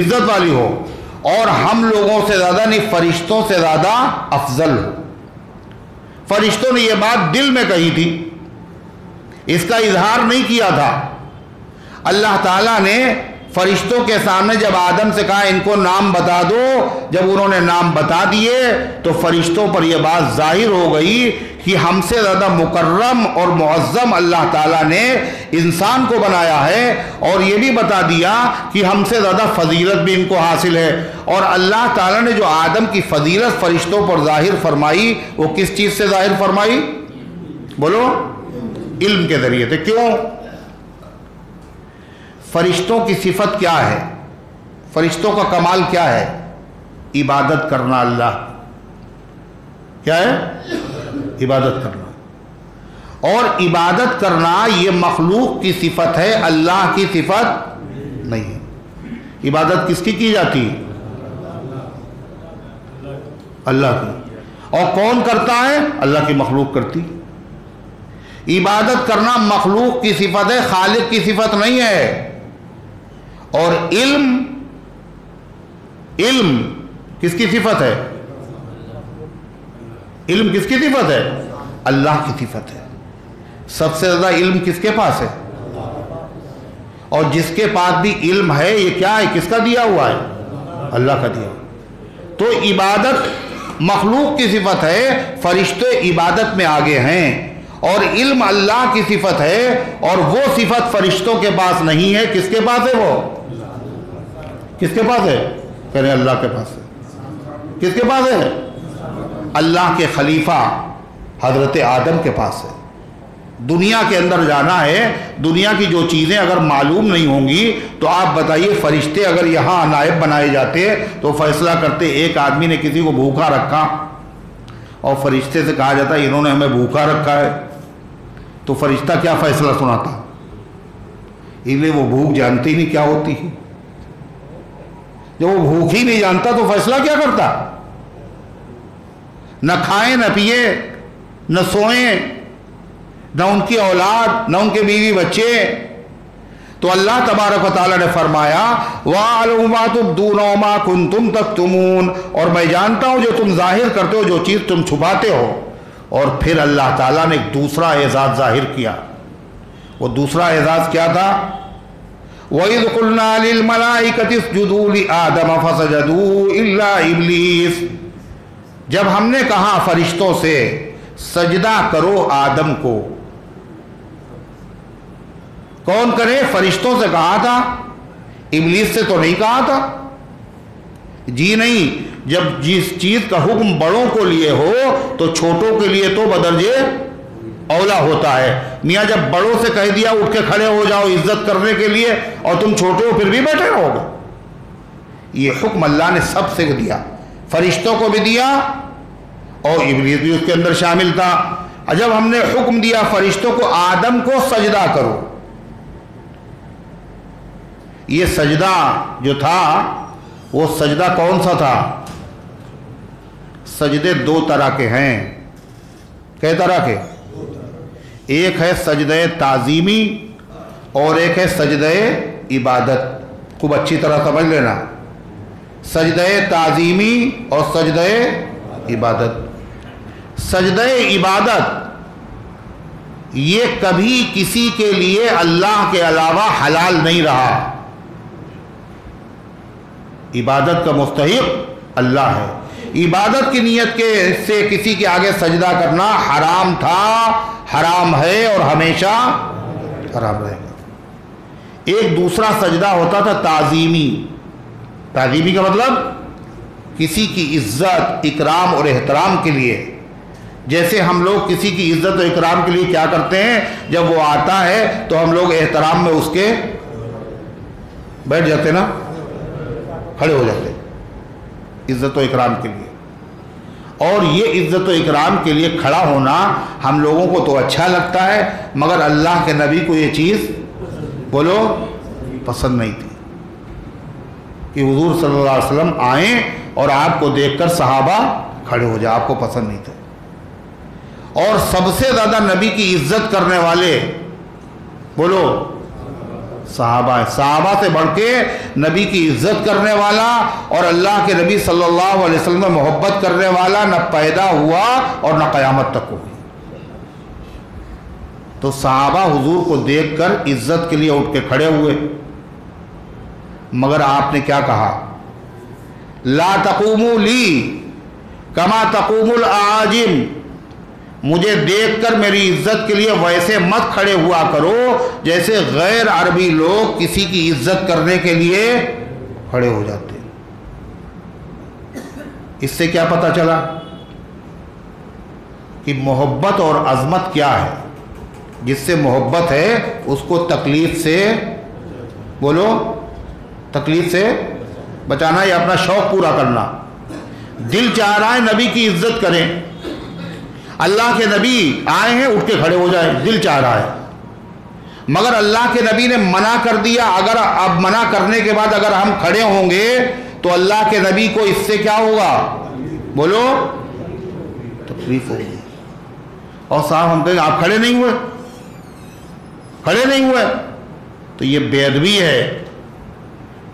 عزت والی ہو، اور ہم لوگوں سے زیادہ نہیں، فرشتوں سے زیادہ افضل ہو. فرشتوں نے یہ بات دل میں کہی تھی، اس کا اظہار نہیں کیا تھا. اللہ تعالیٰ نے فرشتوں کے سامنے جب آدم سے کہا ان کو نام بتا دو، جب انہوں نے نام بتا دیے تو فرشتوں پر یہ بات ظاہر ہو گئی کہ ہم سے زیادہ مکرم اور معظم اللہ تعالیٰ نے انسان کو بنایا ہے، اور یہ بھی بتا دیا کہ ہم سے زیادہ فضیلت بھی ان کو حاصل ہے۔ اور اللہ تعالیٰ نے جو آدم کی فضیلت فرشتوں پر ظاہر فرمائی وہ کس چیز سے ظاہر فرمائی؟ بولو، علم کے ذریعے سے۔ کیوں؟ فرشتوں کی صفت کیا ہے؟ فرشتوں کا کمال کیا ہے؟ عبادت کرنا اللہ، کیا ہے؟ عبادت کرنا، اور عبادت کرنا یہ مخلوق کی صفت ہے، اللہ کی صفت نہیں ہے۔ عبادت کس کی جاتی ہے؟ اللہ کی۔ اور کون کرتا ہے؟ اللہ کی مخلوق کرتی۔ عبادت کرنا مخلوق کی صفت ہے، خالق کی صفت نہیں ہے۔ اور علم کس کی صفت ہے؟ علم کس کی صفت ہے؟ اللہ کی صفت ہے۔ سب سے زیادہ علم کس کے پاس ہے؟ اور جس کے پاس بھی علم ہے یہ کیا ہے؟ کس کا دیا ہوا ہے؟ اللہ کا دیا ہوا۔ تو عبادت مخلوق کی صفت ہے، فرشتے عبادت میں آگے ہیں، اور علم اللہ کی صفت ہے، اور وہ صفت فرشتوں کے پاس نہیں ہے۔ کس کے پاس ہے؟ وہ کس کے پاس ہے؟ کہہ رہے ہیں اللہ کے پاس ہے۔ کس کے پاس ہے؟ اللہ کے خلیفہ حضرت آدم کے پاس ہے۔ دنیا کے اندر جانا ہے، دنیا کی جو چیزیں اگر معلوم نہیں ہوں گی تو آپ بتائیے فرشتے اگر یہاں نائب بنائے جاتے تو فیصلہ کرتے۔ ایک آدمی نے کسی کو بھوکا رکھا اور فرشتے سے کہا جاتا انہوں نے ہمیں بھوکا رکھا ہے، تو فرشتہ کیا فیصلہ سناتا؟ انہیں وہ بھوک جانتی ہی نہیں کیا ہوتی ہے۔ جب وہ بھوک ہی نہیں جانتا تو فیصلہ کیا کرتا؟ نہ کھائیں نہ پیے نہ سوئیں، نہ ان کی اولاد نہ ان کے بیوی بچے۔ تو اللہ تبارک و تعالیٰ نے فرمایا وَأَعْلَمُ مَا تُبْدُونَ وَمَا كُنْتُمْ تَكْتُمُونَ، اور میں جانتا ہوں جو تم ظاہر کرتے ہو، جو چیز تم چھپاتے ہو۔ اور پھر اللہ تعالیٰ نے ایک دوسرا اعزاز ظاہر کیا۔ وہ دوسرا اعزاز کیا تھا؟ وَإِذْ قُلْنَا لِلْمَلَائِكَةِ اسْجُدُوا لِآدَمَ فَسَجَدُوا إِلَّا إِبْلِيسَ، جب ہم نے کہا فرشتوں سے سجدہ کرو آدم کو، کون کرے؟ فرشتوں سے کہا تھا، ابلیس سے تو نہیں کہا تھا۔ جی نہیں، جب جس چیز کا حکم بڑوں کو لیے ہو تو چھوٹوں کے لیے تو بدرجے اولا ہوتا ہے۔ میاں جب بڑوں سے کہہ دیا اٹھ کے کھڑے ہو جاؤ عزت کرنے کے لیے، اور تم چھوٹے ہو پھر بھی بیٹھے رہو گے، یہ حکم اللہ نے سب سے دیا، فرشتوں کو بھی دیا اور ابلیس بھی اس کے اندر شامل تھا۔ جب ہم نے حکم دیا فرشتوں کو آدم کو سجدہ کرو، یہ سجدہ جو تھا وہ سجدہ کون سا تھا؟ سجدے دو طرح کے ہیں۔ کئی طرح کے؟ ایک ہے سجدہ تعظیمی اور ایک ہے سجدہ عبادت۔ خوب اچھی طرح سمجھ لینا، سجدہ تعظیمی اور سجدہ عبادت۔ سجدہ عبادت یہ کبھی کسی کے لیے اللہ کے علاوہ حلال نہیں رہا۔ عبادت کا مستحق اللہ ہے۔ عبادت کی نیت سے کسی کے آگے سجدہ کرنا حرام تھا، حرام ہے اور ہمیشہ حرام رہے گا۔ ایک دوسرا سجدہ ہوتا تھا تعظیمی۔ تعظیمی کا مطلب کسی کی عزت، اکرام اور احترام کے لیے۔ جیسے ہم لوگ کسی کی عزت اور اکرام کے لیے کیا کرتے ہیں، جب وہ آتا ہے تو ہم لوگ احترام میں اس کے بیٹھ جاتے نا، کھڑے ہو جاتے عزت و اکرام کے لیے۔ اور یہ عزت و اکرام کے لیے کھڑا ہونا ہم لوگوں کو تو اچھا لگتا ہے، مگر اللہ کے نبی کو یہ چیز بولو پسند نہیں تھی کہ حضور صلی اللہ علیہ وسلم آئیں اور آپ کو دیکھ کر صحابہ کھڑے ہو جائیں، آپ کو پسند نہیں تھا۔ اور سب سے زیادہ نبی کی عزت کرنے والے بولو صحابہ ہیں۔ صحابہ سے بڑھ کے نبی کی عزت کرنے والا اور اللہ کے نبی صلی اللہ علیہ وسلم میں محبت کرنے والا نہ پیدا ہوا اور نہ قیامت تک ہوگی۔ تو صحابہ حضور کو دیکھ کر عزت کے لیے اٹھ کے کھڑے ہوئے، مگر آپ نے کیا کہا؟ لا تقوموا لی کما تقوم الاعاجم، مجھے دیکھ کر میری عزت کے لیے ویسے مت کھڑے ہوا کرو جیسے غیر عربی لوگ کسی کی عزت کرنے کے لیے کھڑے ہو جاتے ہیں۔ اس سے کیا پتہ چلا کہ محبت اور عظمت کیا ہے؟ جس سے محبت ہے اس کو تکلیف سے، بولو، تکلیف سے بچانا یا اپنا شوق پورا کرنا۔ دل چاہ رہا ہے نبی کی عزت کریں، اللہ کے نبی آئے ہیں اٹھ کے کھڑے ہو جائیں، دل چاہ رہا ہے، مگر اللہ کے نبی نے منع کر دیا۔ اگر اب منع کرنے کے بعد اگر ہم کھڑے ہوں گے تو اللہ کے نبی کو اس سے کیا ہوگا؟ بولو، تکلیف ہوگی۔ اور صاحب ہم کہیں آپ کھڑے نہیں ہوئے، کھڑے نہیں ہوئے، تو یہ بے ادبی ہے۔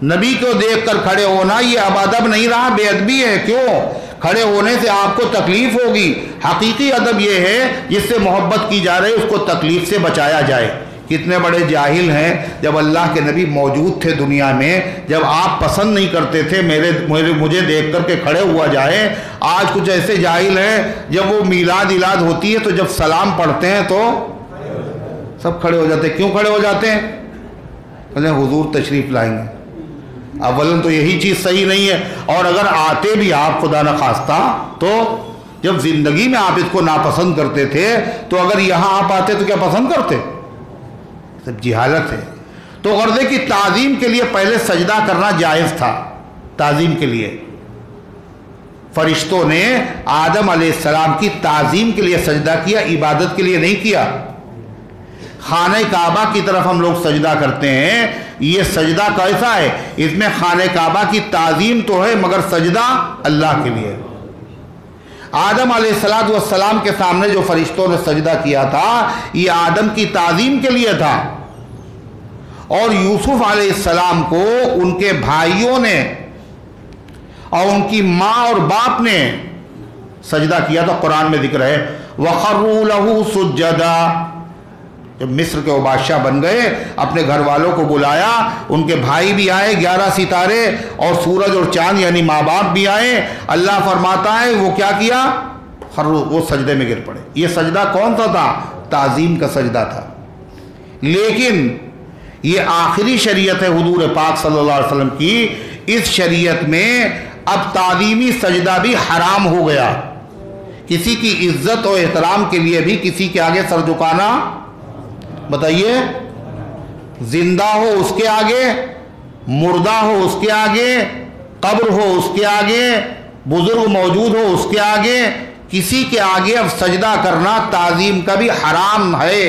نبی کو دیکھ کر کھڑے ہونا یہ اب ادب نہیں رہا، بے ادبی ہے۔ کیوں؟ کھڑے ہونے سے آپ کو تکلیف ہوگی۔ حقیقی ادب یہ ہے جس سے محبت کی جا رہی اس کو تکلیف سے بچایا جائے۔ کتنے بڑے جاہل ہیں، جب اللہ کے نبی موجود تھے دنیا میں، جب آپ پسند نہیں کرتے تھے مجھے دیکھ کر کے کھڑے ہوا جائے۔ آج کچھ ایسے جاہل ہیں جب وہ میلاد ہوتی ہے تو جب سلام پڑھتے ہیں تو سب کھڑے ہو جاتے ہیں۔ کیوں کھڑے ہو جاتے ہیں؟ کہتے ہیں حضور تشریف لائیں گے۔ اولاً تو یہی چیز صحیح نہیں ہے، اور اگر آتے بھی آپ خدا نخواستہ تو جب زندگی میں آپ اس کو ناپسند کرتے تھے تو اگر یہاں آپ آتے تو کیا پسند کرتے؟ سب جہالت ہے۔ تو غرضے کی تعظیم کے لیے پہلے سجدہ کرنا جائز تھا، تعظیم کے لیے۔ فرشتوں نے آدم علیہ السلام کی تعظیم کے لیے سجدہ کیا، عبادت کے لیے نہیں کیا۔ خانہ کعبہ کی طرف ہم لوگ سجدہ کرتے ہیں، یہ سجدہ کیسا ہے؟ اس میں خانہ کعبہ کی تعظیم تو ہے مگر سجدہ اللہ کے لیے۔ آدم علیہ السلام کے سامنے جو فرشتوں نے سجدہ کیا تھا یہ آدم کی تعظیم کے لیے تھا، اور یوسف علیہ السلام کو ان کے بھائیوں نے اور ان کی ماں اور باپ نے سجدہ کیا تھا۔ قرآن میں ذکر ہے وَخَرُّوا لَهُ سُجَّدًا۔ جب مصر کے وہ بادشاہ بن گئے، اپنے گھر والوں کو بلایا، ان کے بھائی بھی آئے 11 ستارے، اور سورج اور چاند یعنی ماں باپ بھی آئے۔ اللہ فرماتا ہے وہ کیا کیا؟ وہ سجدے میں گر پڑے۔ یہ سجدہ کون سا تھا؟ تعظیم کا سجدہ تھا۔ لیکن یہ آخری شریعت ہے حضور پاک صلی اللہ علیہ وسلم کی، اس شریعت میں اب تعظیمی سجدہ بھی حرام ہو گیا۔ کسی کی عزت و احترام کے لیے بھی کسی کے آگے سر جھکانا، بتائیے، زندہ ہو اس کے آگے، مردہ ہو اس کے آگے، قبر ہو اس کے آگے، بزرگ موجود ہو اس کے آگے، کسی کے آگے اب سجدہ کرنا تعظیم کا بھی حرام ہے۔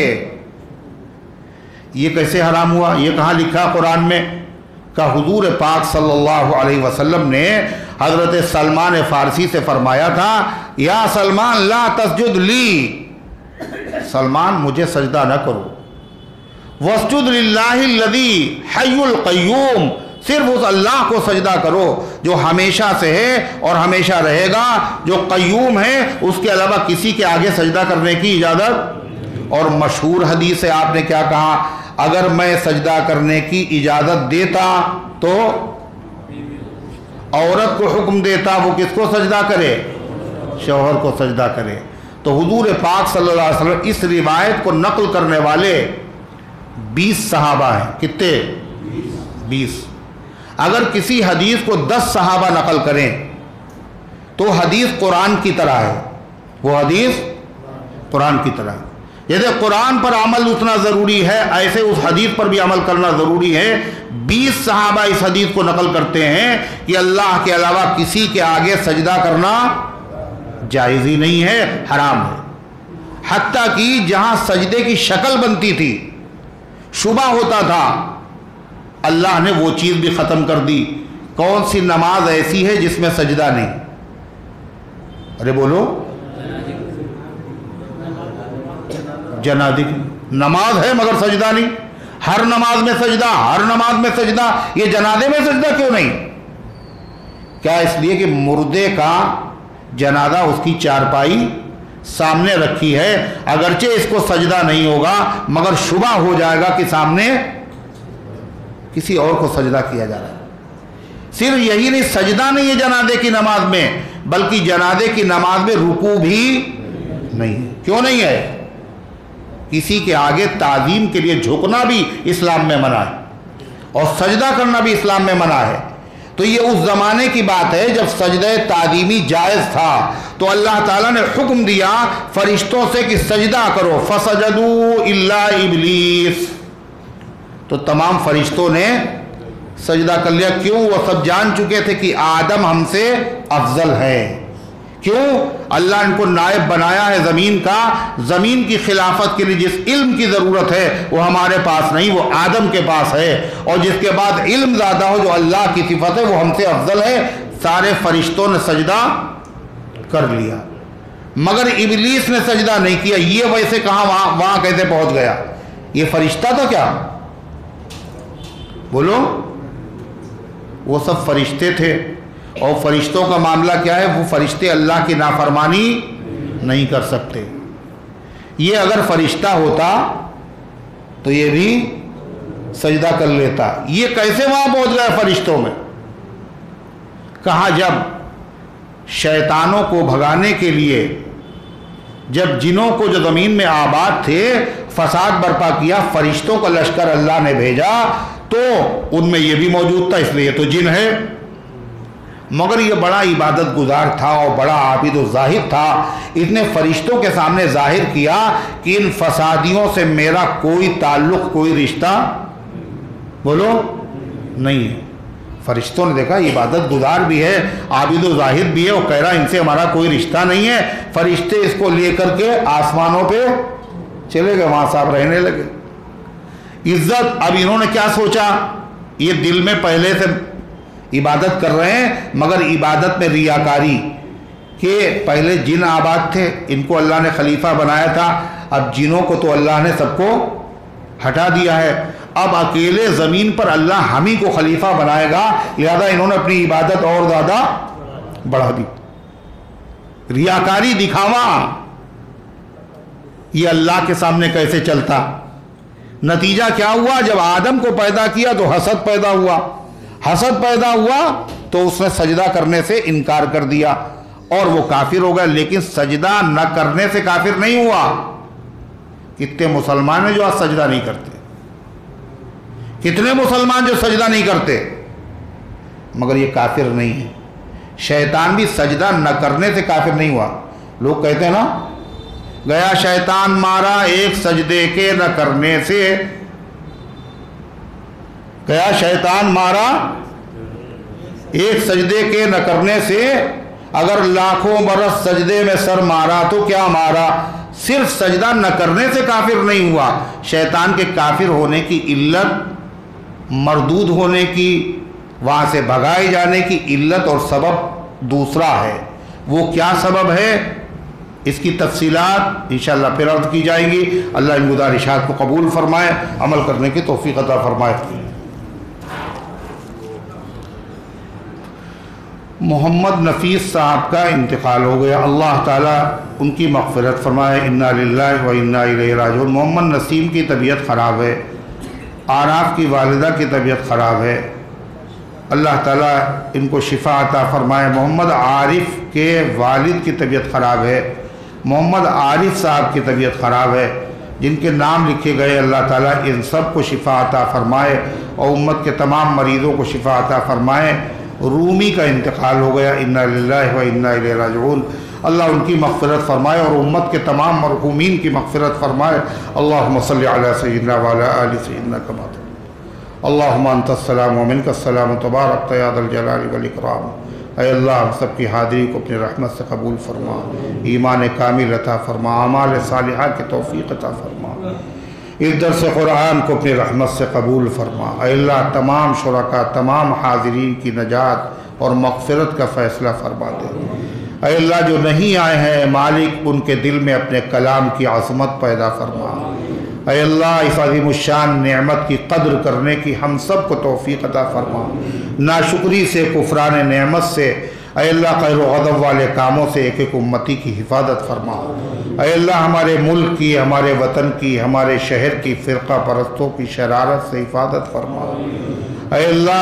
یہ کیسے حرام ہوا؟ یہ کہاں لکھا قرآن میں؟ کہ حضور پاک صلی اللہ علیہ وسلم نے حضرت سلمان فارسی سے فرمایا تھا یا سلمان لا تسجد لی، سلمان مجھے سجدہ نہ کرو، واسجد للہ الذی حی القیوم، صرف اس اللہ کو سجدہ کرو جو ہمیشہ سے ہے اور ہمیشہ رہے گا، جو قیوم ہے، اس کے علاوہ کسی کے آگے سجدہ کرنے کی اجازت۔ اور مشہور حدیث ہے، آپ نے کیا کہا؟ اگر میں سجدہ کرنے کی اجازت دیتا تو عورت کو حکم دیتا وہ کس کو سجدہ کرے؟ شوہر کو سجدہ کرے۔ تو حضور پاک صلی اللہ علیہ وسلم اس روایت کو نقل کرنے والے 20 صحابہ ہیں۔ کتنے؟ 20۔ اگر کسی حدیث کو 10 صحابہ نقل کریں تو حدیث قرآن کی طرح ہے، وہ حدیث قرآن کی طرح ہے۔ جیسے قرآن پر عمل اتنا ضروری ہے ایسے اس حدیث پر بھی عمل کرنا ضروری ہے۔ 20 صحابہ اس حدیث کو نقل کرتے ہیں کہ اللہ کے علاوہ کسی کے آگے سجدہ کرنا جائز ہی نہیں ہے، حرام ہے۔ حتیٰ کہ جہاں سجدے کی شکل بنتی تھی، شبہ ہوتا تھا، اللہ نے وہ چیز بھی ختم کر دی۔ کون سی نماز ایسی ہے جس میں سجدہ نہیں؟ ارے بولو، جنازے کی نماز ہے مگر سجدہ نہیں۔ ہر نماز میں سجدہ، ہر نماز میں سجدہ، یہ جنازے میں سجدہ کیوں نہیں؟ کیا اس لیے کہ مردے کا جنازہ اس کی چارپائی سامنے رکھی ہے، اگرچہ اس کو سجدہ نہیں ہوگا مگر شبہ ہو جائے گا کہ سامنے کسی اور کو سجدہ کیا جا رہا ہے۔ صرف یہی نہیں، سجدہ نہیں ہے جنازے کی نماز میں، بلکہ جنازے کی نماز میں رکوع بھی نہیں ہے۔ کیوں نہیں ہے؟ کسی کے آگے تعظیم کے لیے جھکنا بھی اسلام میں منع ہے، اور سجدہ کرنا بھی اسلام میں منع ہے۔ تو یہ اس زمانے کی بات ہے جب سجدہ تعظیمی جائز تھا، تو اللہ تعالیٰ نے حکم دیا فرشتوں سے کہ سجدہ کرو، فسجدوا الا ابلیس، تو تمام فرشتوں نے سجدہ کر لیا۔ کیوں؟ وہ سب جان چکے تھے کہ آدم ہم سے افضل ہے۔ کیوں؟ اللہ ان کو نائب بنایا ہے زمین کا، زمین کی خلافت کے لیے جس علم کی ضرورت ہے وہ ہمارے پاس نہیں، وہ آدم کے پاس ہے، اور جس کے بعد علم زیادہ ہو جو اللہ کی صفت ہے وہ ہم سے افضل ہے۔ سارے فرشتوں نے سجدہ کر لیا، مگر ابلیس نے سجدہ نہیں کیا۔ یہ ویسے کہاں وہاں کیسے پہنچ گیا؟ یہ فرشتہ تھا کیا؟ بولو، وہ سب فرشتے تھے، اور فرشتوں کا معاملہ کیا ہے؟ وہ فرشتے اللہ کی نافرمانی نہیں کر سکتے۔ یہ اگر فرشتہ ہوتا تو یہ بھی سجدہ کر لیتا۔ یہ کیسے وہاں پہنچ گیا فرشتوں میں؟ کہا جب شیطانوں کو بھگانے کے لیے، جب جنوں کو جو زمین میں آباد تھے فساد برپا کیا، فرشتوں کا لشکر اللہ نے بھیجا، تو ان میں یہ بھی موجود تھا، اس لیے یہ تو جن ہے۔ مگر یہ بڑا عبادت گزار تھا اور بڑا عابد و زاہد تھا، اس نے فرشتوں کے سامنے ظاہر کیا کہ ان فسادیوں سے میرا کوئی تعلق، کوئی رشتہ بولو نہیں ہے۔ فرشتوں نے دیکھا عبادت گزار بھی ہے، عابد و زاہد بھی ہے، اور کہہ رہا ان سے ہمارا کوئی رشتہ نہیں ہے۔ فرشتے اس کو لے کر کے آسمانوں پہ چلے گئے، وہاں صاحب رہنے لگے۔ عزت، اب انہوں نے کیا سوچا؟ یہ دل میں پہلے سے عبادت کر رہے ہیں، مگر عبادت میں ریاکاری، کہ پہلے جن آباد تھے، ان کو اللہ نے خلیفہ بنایا تھا، اب جنوں کو تو اللہ نے سب کو ہٹا دیا ہے، اب اکیلے زمین پر اللہ ہم ہی کو خلیفہ بنائے گا، لہذا انہوں نے اپنی عبادت اور زیادہ بڑھا دی۔ ریاکاری، دکھاوا، یہ اللہ کے سامنے کیسے چلتا؟ نتیجہ کیا ہوا؟ جب آدم کو پیدا کیا تو حسد پیدا ہوا، حسد پیدا ہوا تو اس نے سجدہ کرنے سے انکار کر دیا اور وہ کافر ہو گیا۔ لیکن سجدہ نہ کرنے سے کافر نہیں ہوا۔ کتنے مسلمان ہیں جو آج سجدہ نہیں کرتے، کتنے مسلمان جو سجدہ نہیں کرتے، مگر یہ کافر نہیں ہے۔ شیطان بھی سجدہ نہ کرنے سے کافر نہیں ہوا۔ لوگ کہتے ہیں نا، گیا شیطان مارا ایک سجدے کے نہ کرنے سے، گیا شیطان مارا ایک سجدے کے نہ کرنے سے، اگر لاکھوں برس سجدے میں سر مارا تو کیا مارا؟ صرف سجدہ نہ کرنے سے کافر نہیں ہوا۔ شیطان کے کافر ہونے کی علت، مردود ہونے کی، وہاں سے بھگائے جانے کی علت اور سبب دوسرا ہے۔ وہ کیا سبب ہے؟ اس کی تفصیلات انشاءاللہ پھر عرض کی جائیں گی۔ اللہ ان گزارشات کو قبول فرمائے، عمل کرنے کی توفیق عطا فرمائے۔ محمد نفیس صاحب کا انتقال ہو گیا، اللہ تعالیٰ ان کی مغفرت فرمائے۔ انا للہ و انا الیہ راجعون۔ محمد نسیم کی طبیعت خراب ہے، آراف کی والدہ کی طبیعت خراب ہے، اللہ تعالیٰ ان کو شفا عطا فرمائے۔ محمد عارف کے والد کی طبیعت خراب ہے، محمد عارف صاحب کی طبیعت خراب ہے، جن کے نام لکھے گئے، اللہ تعالیٰ ان سب کو شفا عطا فرمائے اور امت کے تمام مریضوں کو شفا عطا فرمائے۔ رومی کا انتقال ہو گیا، انا للہ و انا الیہ راجعون۔ اللہ ان کی مغفرت فرمائے اور امت کے تمام مرحومین کی مغفرت فرمائے۔ اللہم صلی علی سیدنا وعلی آل سیدنا کما اللہم انت السلام و منک السلام تبارک یا ذا الجلال والاکرام۔ اے اللہ ہم سب کی حاضری کو اپنی رحمت سے قبول فرما، ایمان کامل عطا فرما، اعمال صالحہ کی توفیق عطا فرما، اس درس قرآن کو اپنی رحمت سے قبول فرما۔ اے اللہ تمام شرکاء، تمام حاضرین کی نجات اور مغفرت کا فیصلہ فرما دے۔ اے اللہ جو نہیں آئے ہیں مالک، ان کے دل میں اپنے کلام کی عظمت پیدا فرما۔ اے اللہ اس عظیم الشان نعمت کی قدر کرنے کی ہم سب کو توفیق عطا فرما، ناشکری سے، کفران نعمت سے، اے اللہ قہر و غضب والے کاموں سے ایک ایک امتی کی حفاظت فرما۔ اے اللہ ہمارے ملک کی، ہمارے وطن کی، ہمارے شہر کی فرقہ پرستوں کی شرارت سے حفاظت فرما۔ اے اللہ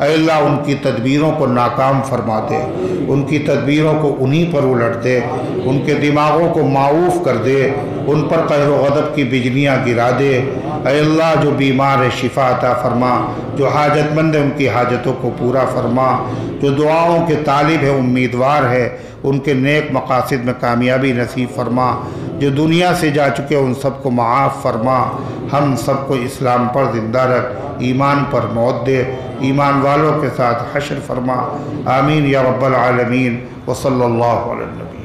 اے اللہ ان کی تدبیروں کو ناکام فرما دے، ان کی تدبیروں کو انہی پر الٹ دے، ان کے دماغوں کو معوف کر دے، ان پر قہر و غضب کی بجلیاں گرا دے۔ اے اللہ جو بیمار ہے شفا عطا فرما، جو حاجت مند ہے ان کی حاجتوں کو پورا فرما، جو دعاؤں کے طالب ہے امیدوار ہے ان کے نیک مقاصد میں کامیابی نصیب فرما، جو دنیا سے جا چکے ان سب کو معاف فرما، ہم سب کو اسلام پر زندہ رکھ، ایمان پر موت دے، ایمان والوں کے ساتھ حشر فرما، آمین یا رب العالمین، وصلی اللہ علیہ وسلم۔